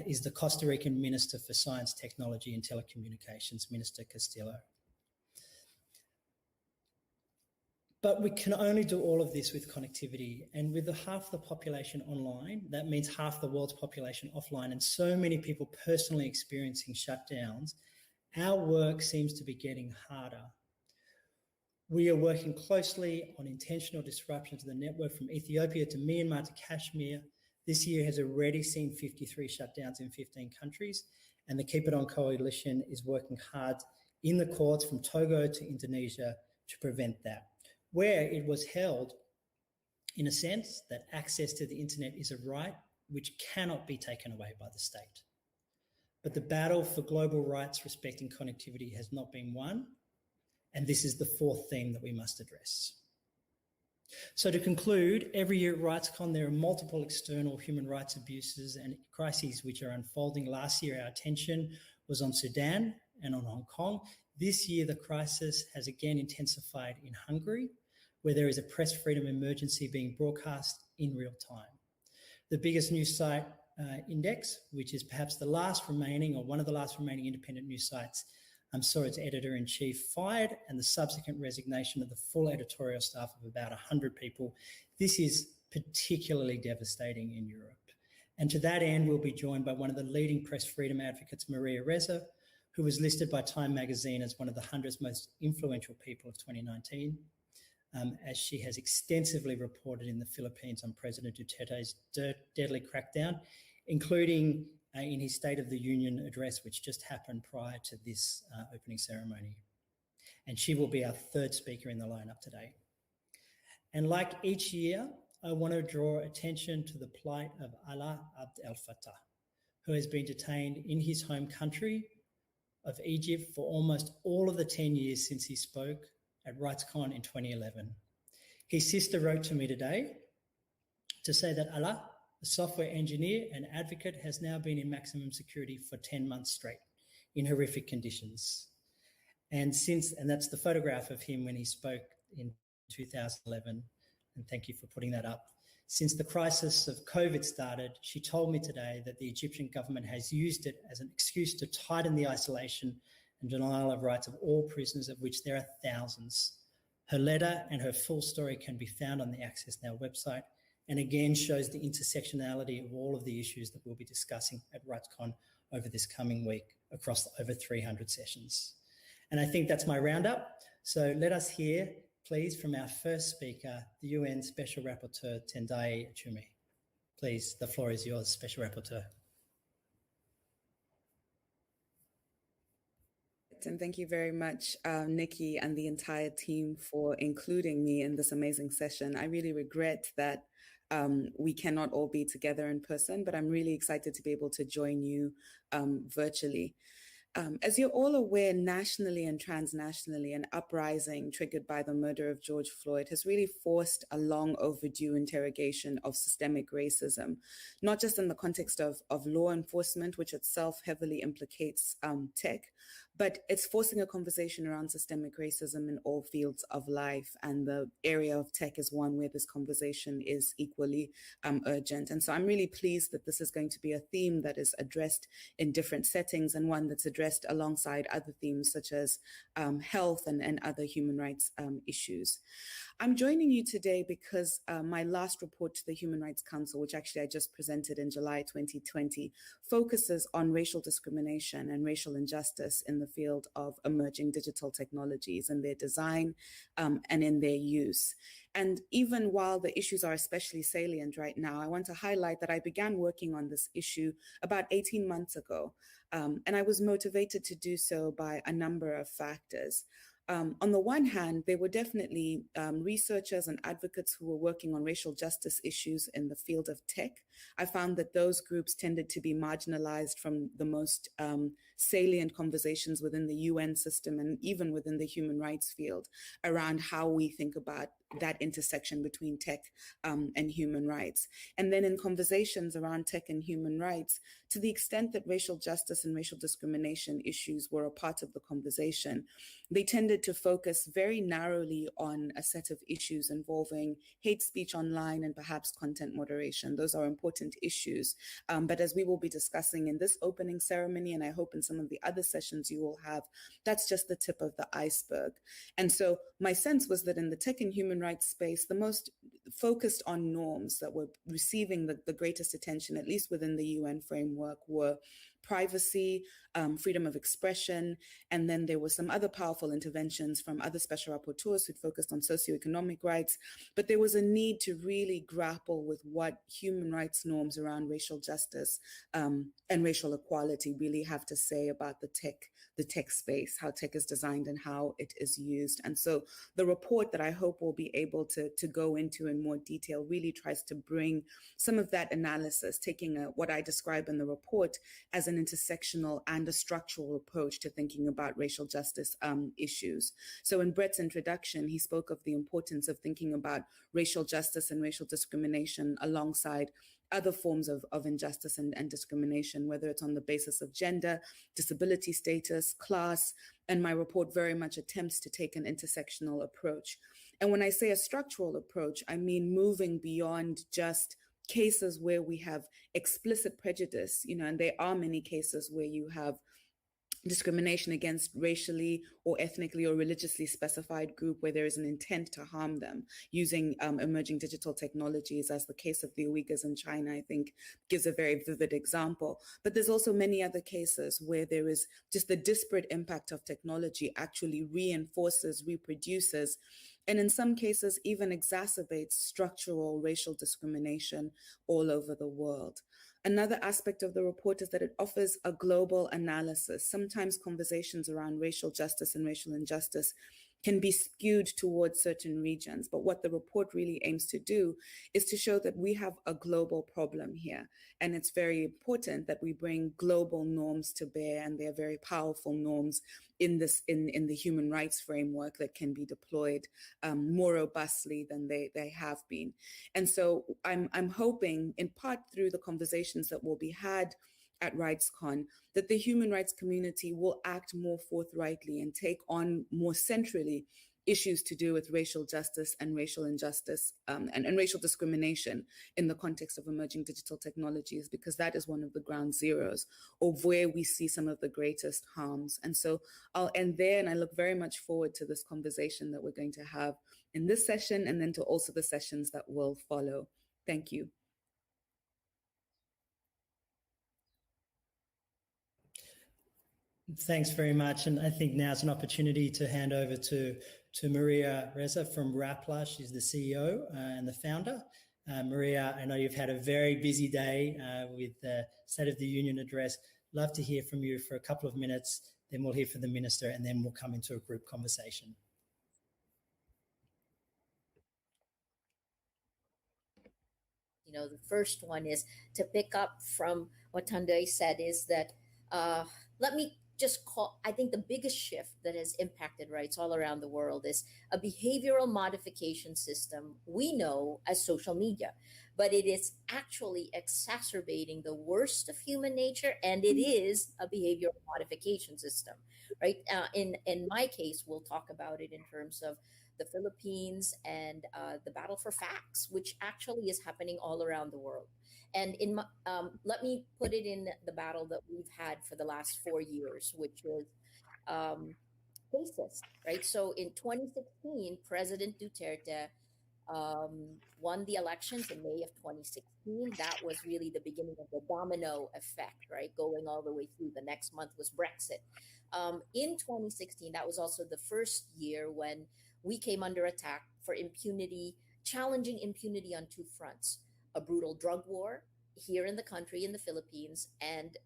is the Costa Rican Minister for Science, Technology and Telecommunications, Minister Castillo. But we can only do all of this with connectivity, and with half the population online, that means half the world's population offline, and so many people personally experiencing shutdowns, our work seems to be getting harder. We are working closely on intentional disruption to the network from Ethiopia to Myanmar to Kashmir. This year has already seen 53 shutdowns in 15 countries, and the Keep It On Coalition is working hard in the courts from Togo to Indonesia to prevent that, where it was held, in a sense, that access to the internet is a right which cannot be taken away by the state. But the battle for global rights respecting connectivity has not been won, and this is the fourth theme that we must address. So to conclude, every year at RightsCon, there are multiple external human rights abuses and crises which are unfolding. Last year, our attention was on Sudan and on Hong Kong. This year, the crisis has again intensified in Hungary, where there is a press freedom emergency being broadcast in real time. The biggest news site, Index, which is perhaps the last remaining or one of the last remaining independent news sites, saw its editor-in-chief fired and the subsequent resignation of the full editorial staff of about 100 people. This is particularly devastating in Europe. And to that end, we'll be joined by one of the leading press freedom advocates, Maria Reza, who was listed by Time magazine as one of the 100 most influential people of 2019, as she has extensively reported in the Philippines on President Duterte's deadly crackdown, including in his State of the Union address, which just happened prior to this opening ceremony. And she will be our third speaker in the lineup today. And like each year, I want to draw attention to the plight of Alaa Abd El Fattah, who has been detained in his home country of Egypt for almost all of the 10 years since he spoke at RightsCon in 2011. His sister wrote to me today to say that Alaa, a software engineer and advocate, has now been in maximum security for 10 months straight in horrific conditions. And that's the photograph of him when he spoke in 2011. And thank you for putting that up. Since the crisis of COVID started, she told me today that the Egyptian government has used it as an excuse to tighten the isolation and denial of rights of all prisoners, of which there are thousands. Her letter and her full story can be found on the Access Now website, and again shows the intersectionality of all of the issues that we'll be discussing at RightsCon over this coming week across over 300 sessions. And I think that's my roundup. So let us hear, please, from our first speaker, the UN Special Rapporteur, Tendai Achume. Please, the floor is yours, Special Rapporteur. And thank you very much, Nikki and the entire team for including me in this amazing session. I really regret that we cannot all be together in person, but I'm really excited to be able to join you virtually. As you're all aware, nationally and transnationally, an uprising triggered by the murder of George Floyd has really forced a long overdue interrogation of systemic racism, not just in the context of law enforcement, which itself heavily implicates tech, but it's forcing a conversation around systemic racism in all fields of life. And the area of tech is one where this conversation is equally urgent. And so I'm really pleased that this is going to be a theme that is addressed in different settings, and one that's addressed alongside other themes such as health and other human rights issues. I'm joining you today because my last report to the Human Rights Council, which actually I just presented in July 2020, focuses on racial discrimination and racial injustice in the field of emerging digital technologies and their design and in their use. And even while the issues are especially salient right now, I want to highlight that I began working on this issue about 18 months ago. And I was motivated to do so by a number of factors. On the one hand, there were definitely researchers and advocates who were working on racial justice issues in the field of tech. I found that those groups tended to be marginalized from the most salient conversations within the UN system and even within the human rights field around how we think about that intersection between tech and human rights. And then in conversations around tech and human rights, to the extent that racial justice and racial discrimination issues were a part of the conversation, they tended to focus very narrowly on a set of issues involving hate speech online and perhaps content moderation. Those are important issues. But as we will be discussing in this opening ceremony, and I hope in some of the other sessions you will have, that's just the tip of the iceberg. And so my sense was that in the tech and human rights space, the most focused on norms that were receiving the greatest attention, at least within the UN framework, were privacy, freedom of expression, and then there were some other powerful interventions from other special rapporteurs who focused on socioeconomic rights. But there was a need to really grapple with what human rights norms around racial justice and racial equality really have to say about the tech space, how tech is designed and how it is used. And so the report that I hope we'll be able to go into in more detail really tries to bring some of that analysis, taking what I describe in the report as an intersectional and a structural approach to thinking about racial justice issues. So in Brett's introduction, he spoke of the importance of thinking about racial justice and racial discrimination alongside other forms of injustice and discrimination, whether it's on the basis of gender, disability status, class, and my report very much attempts to take an intersectional approach. And when I say a structural approach, I mean moving beyond just cases where we have explicit prejudice, and there are many cases where you have discrimination against racially or ethnically or religiously specified group where there is an intent to harm them using emerging digital technologies, as the case of the Uyghurs in China, I think, gives a very vivid example. But there's also many other cases where there is just the disparate impact of technology actually reinforces, reproduces, and in some cases even exacerbates structural racial discrimination all over the world. Another aspect of the report is that it offers a global analysis. Sometimes conversations around racial justice and racial injustice can be skewed towards certain regions. But what the report really aims to do is to show that we have a global problem here. And it's very important that we bring global norms to bear, and they're very powerful norms in the human rights framework that can be deployed more robustly than they have been. And so I'm hoping, in part through the conversations that will be had at RightsCon, that the human rights community will act more forthrightly and take on more centrally issues to do with racial justice and racial injustice and racial discrimination in the context of emerging digital technologies, because that is one of the ground zeros of where we see some of the greatest harms. And so I'll end there, and I look very much forward to this conversation that we're going to have in this session, and then to also the sessions that will follow. Thank you. Thanks very much. And I think now's an opportunity to hand over to Maria Reza from Rappler. She's the CEO and the founder. Maria, I know you've had a very busy day with the State of the Union address. Love to hear from you for a couple of minutes, then we'll hear from the Minister, and then we'll come into a group conversation. The first one is to pick up from what Tunde said is that let me just call, I think the biggest shift that has impacted rights all around the world is a behavioral modification system we know as social media, but it is actually exacerbating the worst of human nature, and it is a behavioral modification system, right? In my case, we'll talk about it in terms of the Philippines and the battle for facts, which actually is happening all around the world. And let me put it in the battle that we've had for the last 4 years, which is racist, right? So in 2016, President Duterte won the elections in May of 2016. That was really the beginning of the domino effect, right? Going all the way through. The next month was Brexit. In 2016, that was also the first year when we came under attack for impunity, challenging impunity on two fronts: a brutal drug war here in the country, in the Philippines, and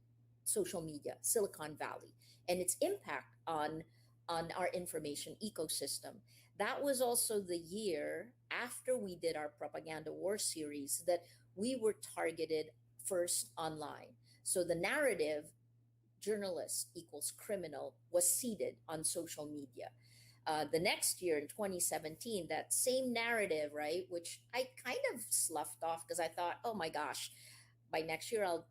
social media, Silicon Valley, and its impact on our information ecosystem. That was also the year after we did our propaganda war series that we were targeted first online. So the narrative, journalist equals criminal, was seeded on social media. The next year in 2017, that same narrative, right, which I kind of sloughed off because I thought, oh my gosh, by next year I'll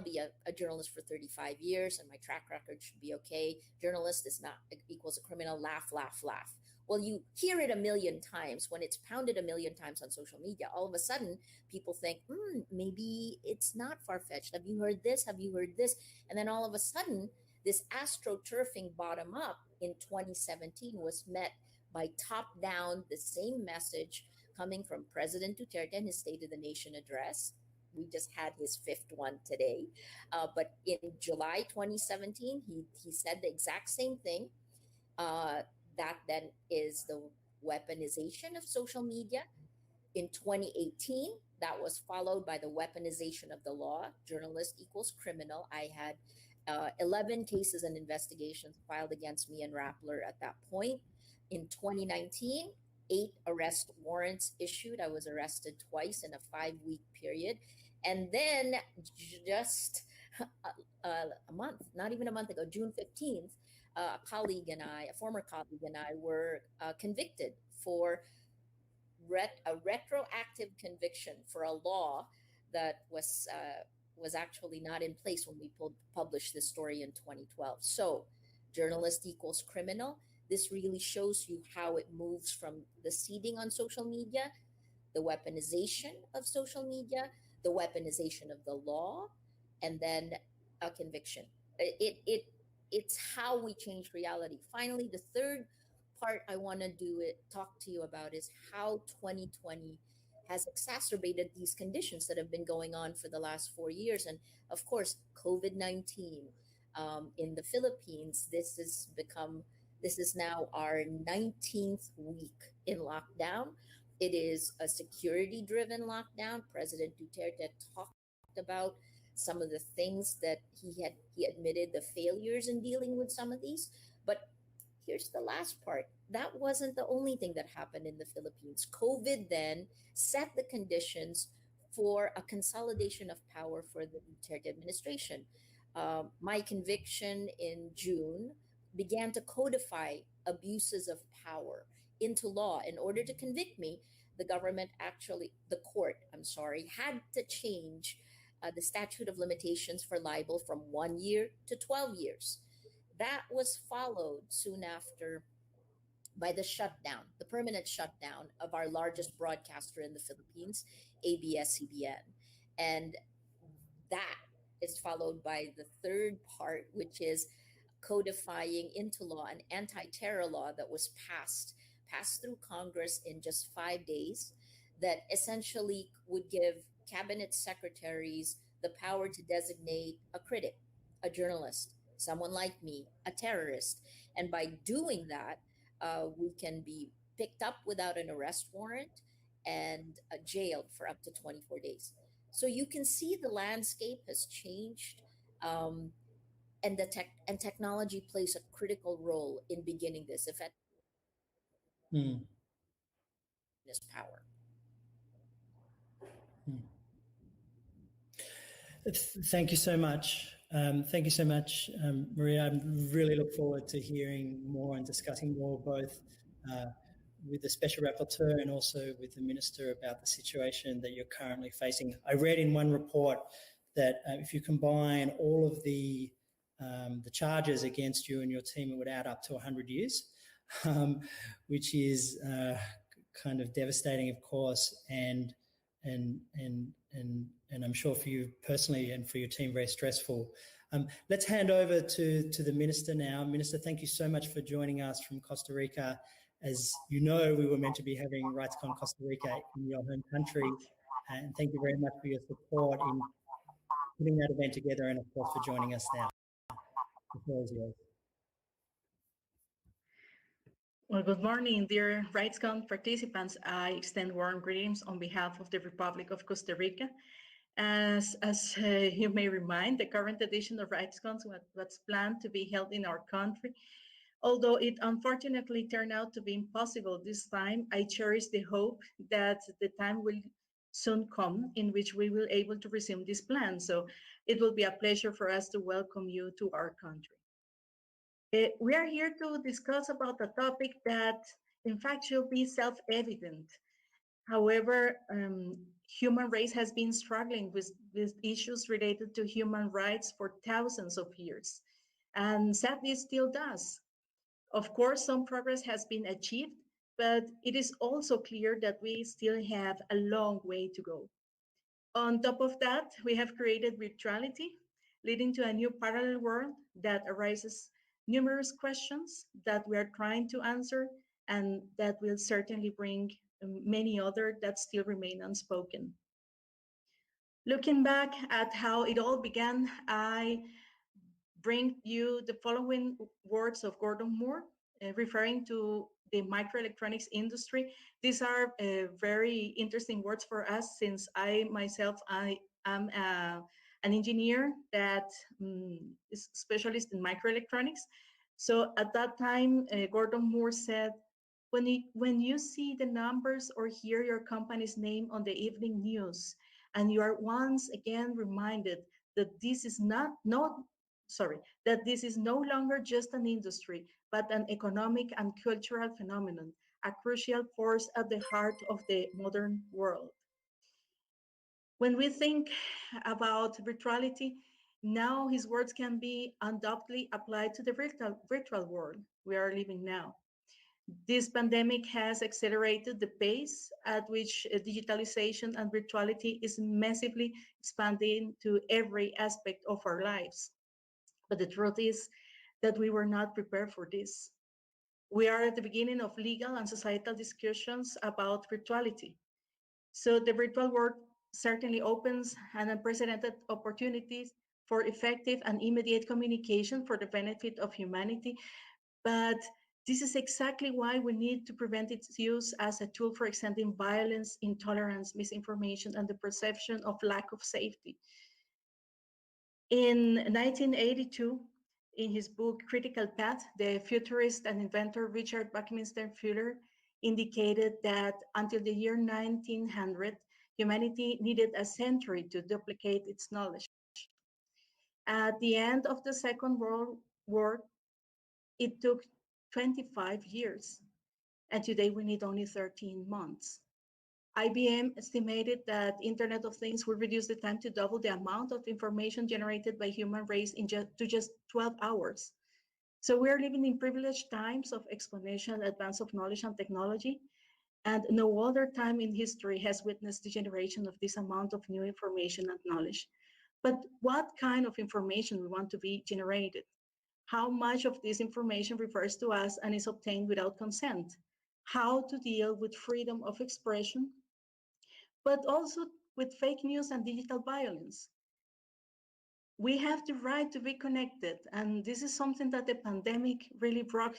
be a journalist for 35 years and my track record should be okay. Journalist is not equals a criminal. Laugh, laugh, laugh. Well, you hear it a million times. When it's pounded a million times on social media, all of a sudden people think, maybe it's not far-fetched. Have you heard this? Have you heard this? And then all of a sudden, this astroturfing bottom up in 2017 was met by top down, the same message coming from President Duterte in his State of the Nation address. We just had his fifth one today. But in July 2017, he said the exact same thing. That then is the weaponization of social media. In 2018, that was followed by the weaponization of the law. Journalist equals criminal. I had 11 cases and investigations filed against me and Rappler at that point. In 2019, 8 arrest warrants issued. I was arrested twice in a 5-week period. And then just a month, not even a month ago, June 15th, a former colleague and I were convicted for a retroactive conviction for a law that was actually not in place when we published this story in 2012. So journalist equals criminal. This really shows you how it moves from the seeding on social media, the weaponization of social media, the weaponization of the law, and then a conviction. It's how we change reality. Finally, the third part I want to talk to you about is how 2020 has exacerbated these conditions that have been going on for the last 4 years. And of course, COVID-19 in the Philippines, this is now our 19th week in lockdown. It is a security-driven lockdown. President Duterte talked about some of the things that he admitted the failures in dealing with some of these. But here's the last part. That wasn't the only thing that happened in the Philippines. COVID then set the conditions for a consolidation of power for the Duterte administration. My conviction in June began to codify abuses of power into law. In order to convict me, the court had to change the statute of limitations for libel from 1 year to 12 years. That was followed soon after by the permanent shutdown of our largest broadcaster in the Philippines, ABS-CBN. And that is followed by the third part, which is codifying into law an anti-terror law that was passed through Congress in just 5 days, that essentially would give cabinet secretaries the power to designate a critic, a journalist, someone like me, a terrorist. And by doing that, we can be picked up without an arrest warrant and jailed for up to 24 days. So you can see the landscape has changed, and technology plays a critical role in beginning this effectiveness power. Thank you so much. Thank you so much, Maria. I really look forward to hearing more and discussing more, both with the Special Rapporteur and also with the Minister, about the situation that you're currently facing. I read in one report that if you combine all of the charges against you and your team, it would add up to 100 years, which is kind of devastating, of course, and I'm sure for you personally and for your team, very stressful. Let's hand over to the Minister now. Minister, thank you so much for joining us from Costa Rica. As you know, we were meant to be having RightsCon Costa Rica in your home country, and thank you very much for your support in putting that event together, and of course for joining us now. The floor is yours. Well, good morning, dear RightsCon participants. I extend warm greetings on behalf of the Republic of Costa Rica. As you may remind, the current edition of RightsCon was planned to be held in our country. Although it unfortunately turned out to be impossible this time, I cherish the hope that the time will soon come in which we will be able to resume this plan. So it will be a pleasure for us to welcome you to our country. We are here to discuss about a topic that in fact should be self-evident. However, human race has been struggling with issues related to human rights for thousands of years, and sadly still does. Of course, some progress has been achieved, but it is also clear that we still have a long way to go. On top of that, we have created virtuality, leading to a new parallel world that arises numerous questions that we are trying to answer, and that will certainly bring many other that still remain unspoken. Looking back at how it all began, I bring you the following words of Gordon Moore, referring to the microelectronics industry. These are very interesting words for us, since I myself, I am an engineer that is specialist in microelectronics. So at that time, Gordon Moore said, when you see the numbers or hear your company's name on the evening news, and you are once again reminded that this is that this is no longer just an industry, but an economic and cultural phenomenon, a crucial force at the heart of the modern world. When we think about virtuality, now his words can be undoubtedly applied to the virtual world we are living now. This pandemic has accelerated the pace at which digitalization and virtuality is massively expanding to every aspect of our lives. But the truth is that we were not prepared for this. We are at the beginning of legal and societal discussions about virtuality. So the virtual world certainly opens an unprecedented opportunities for effective and immediate communication for the benefit of humanity. But this is exactly why we need to prevent its use as a tool for extending violence, intolerance, misinformation, and the perception of lack of safety. In 1982, in his book Critical Path, the futurist and inventor Richard Buckminster Fuller indicated that until the year 1900, humanity needed a century to duplicate its knowledge. At the end of the Second World War, it took 25 years, and today we need only 13 months. IBM estimated that Internet of Things will reduce the time to double the amount of information generated by human race to just 12 hours. So we are living in privileged times of exponential advance of knowledge and technology, and no other time in history has witnessed the generation of this amount of new information and knowledge. But what kind of information we want to be generated? How much of this information refers to us and is obtained without consent? How to deal with freedom of expression, but also with fake news and digital violence. we have the right to be connected. And this is something that the pandemic really brought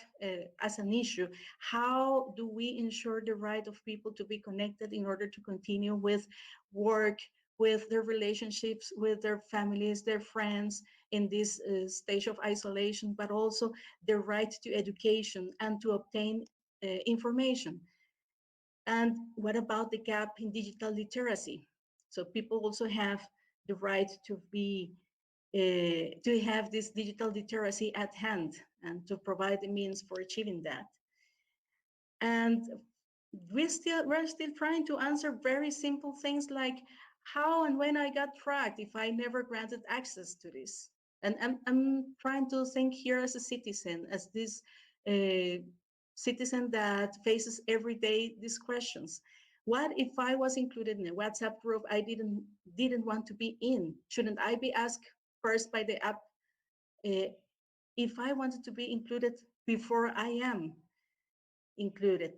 as an issue. How do we ensure the right of people to be connected in order to continue with work, with their relationships, with their families, their friends in this stage of isolation, but also the right to education and to obtain information? And what about the gap in digital literacy? So people also have the right to have this digital literacy at hand and to provide the means for achieving that. And we're still trying to answer very simple things like how and when I got tracked if I never granted access to this. And I'm trying to think here as a citizen, as this citizen that faces every day these questions. What if I was included in a WhatsApp group I didn't want to be in? Shouldn't I be asked first by the app if I wanted to be included before I am included?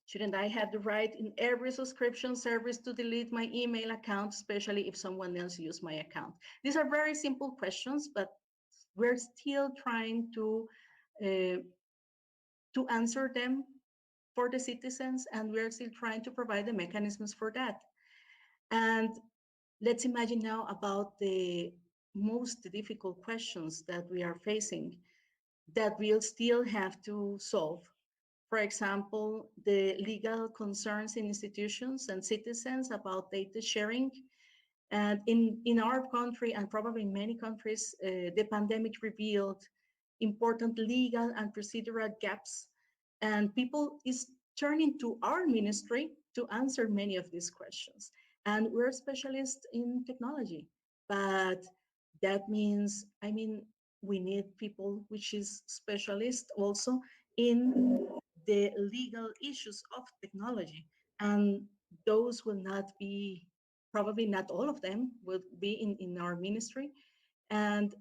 Shouldn't I have the right in every subscription service to delete my email account, especially if someone else used my account? These are very simple questions, but we're still trying to answer them for the citizens, and we're still trying to provide the mechanisms for that. And let's imagine now about the most difficult questions that we are facing that we'll still have to solve. For example, the legal concerns in institutions and citizens about data sharing. And in our country, and probably in many countries, the pandemic revealed important legal and procedural gaps. And people is turning to our ministry to answer many of these questions. And we're specialists in technology, but that means, we need people which is specialists also in the legal issues of technology. And those will not be, probably not all of them will be in our ministry. And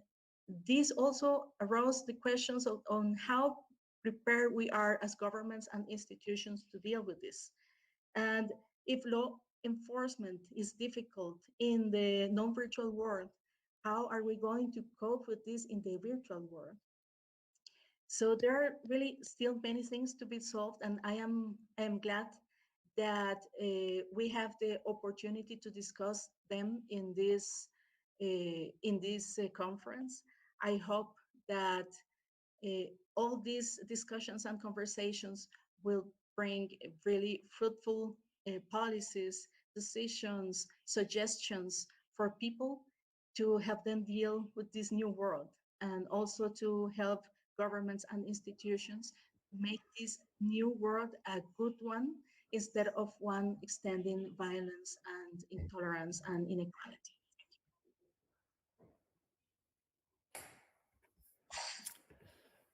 this also arose the questions on how prepared we are as governments and institutions to deal with this. And if law enforcement is difficult in the non-virtual world, how are we going to cope with this in the virtual world? So there are really still many things to be solved, and I am glad that we have the opportunity to discuss them in this conference. I hope that all these discussions and conversations will bring really fruitful policies, decisions, suggestions for people to help them deal with this new world, and also to help governments and institutions make this new world a good one instead of one extending violence and intolerance and inequality.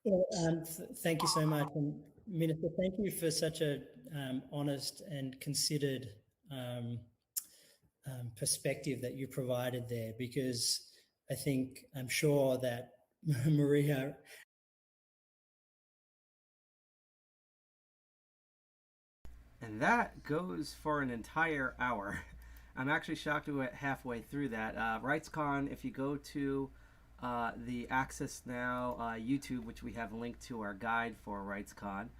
Well, thank you so much. And Minister, thank you for such a honest and considered perspective that you provided there, because I'm sure that Maria. And that goes for an entire hour. I'm actually shocked we went halfway through that. RightsCon, if you go to the Access Now YouTube, which we have linked to our guide for RightsCon,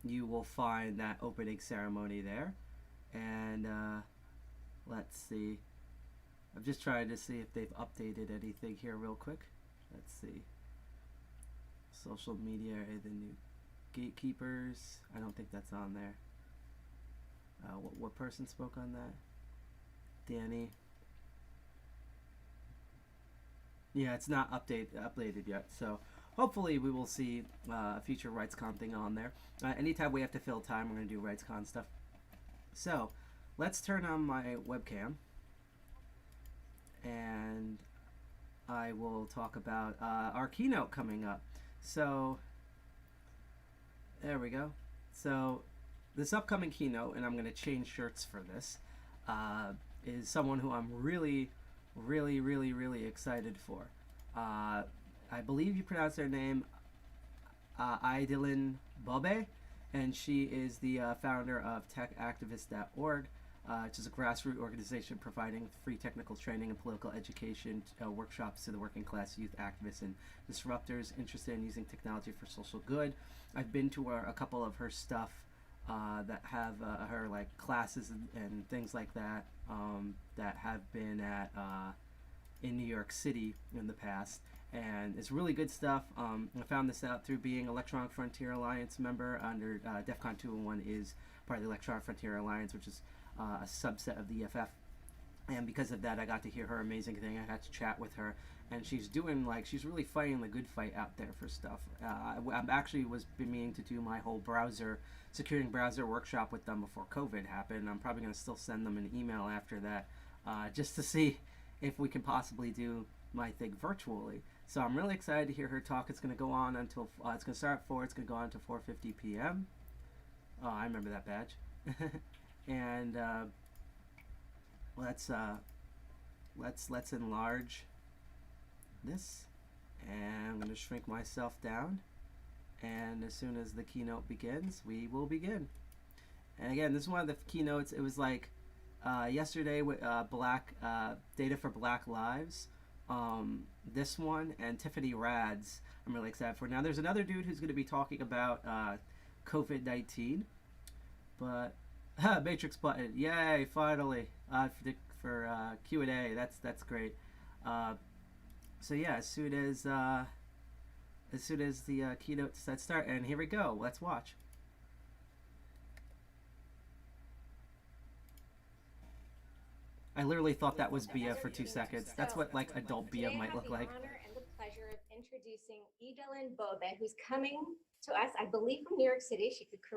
you will find that opening ceremony there. And let's see. I'm just trying to see if they've updated anything here real quick. Let's see. Social media are the new gatekeepers. I don't think that's on there. What person spoke on that? Danny. Yeah, it's not updated yet. So hopefully we will see a future RightsCon thing on there. Anytime we have to fill time, we're going to do RightsCon stuff. So let's turn on my webcam, and I will talk about our keynote coming up. So there we go. So this upcoming keynote, and I'm going to change shirts for this, is someone who I'm really excited for. I believe you pronounce her name Idalin Bobé, and she is the founder of techactivist.org. which is a grassroots organization providing free technical training and political education workshops to the working class youth activists and disruptors interested in using technology for social good. I've been to a couple of her stuff that have her like classes and things like that that have been at in New York City in the past, and it's really good stuff. I found this out through being Electronic Frontier Alliance member under DEFCON 201 is part of the Electronic Frontier Alliance, which is a subset of the EFF, and because of that I got to hear her amazing thing. I had to chat with her, and she's doing she's really fighting the good fight out there for stuff. I actually was meaning to do my whole securing browser workshop with them before COVID happened. I'm probably going to still send them an email after that just to see if we can possibly do my thing virtually. So I'm really excited to hear her talk. It's going to go on until it's going to start at 4. It's going to go on until 4:50 p.m. Oh, I remember that badge. And let's enlarge this, and I'm going to shrink myself down, and as soon as the keynote begins, we will begin. And again, this is one of the keynotes. It was like yesterday with Black Data for Black Lives, this one, and Tiffany Rad's I'm really excited for. Now there's another dude who's going to be talking about COVID-19, but Matrix button, yay, finally, for Q&A. That's great. So yeah, as soon as the keynote sets start, and here we go. Let's watch. I literally thought that was Bia for 2 seconds. That's what like adult Bia might look like. I have the honor and the pleasure of introducing Idalin Bobé, who's coming to us, I believe, from New York City. She could correct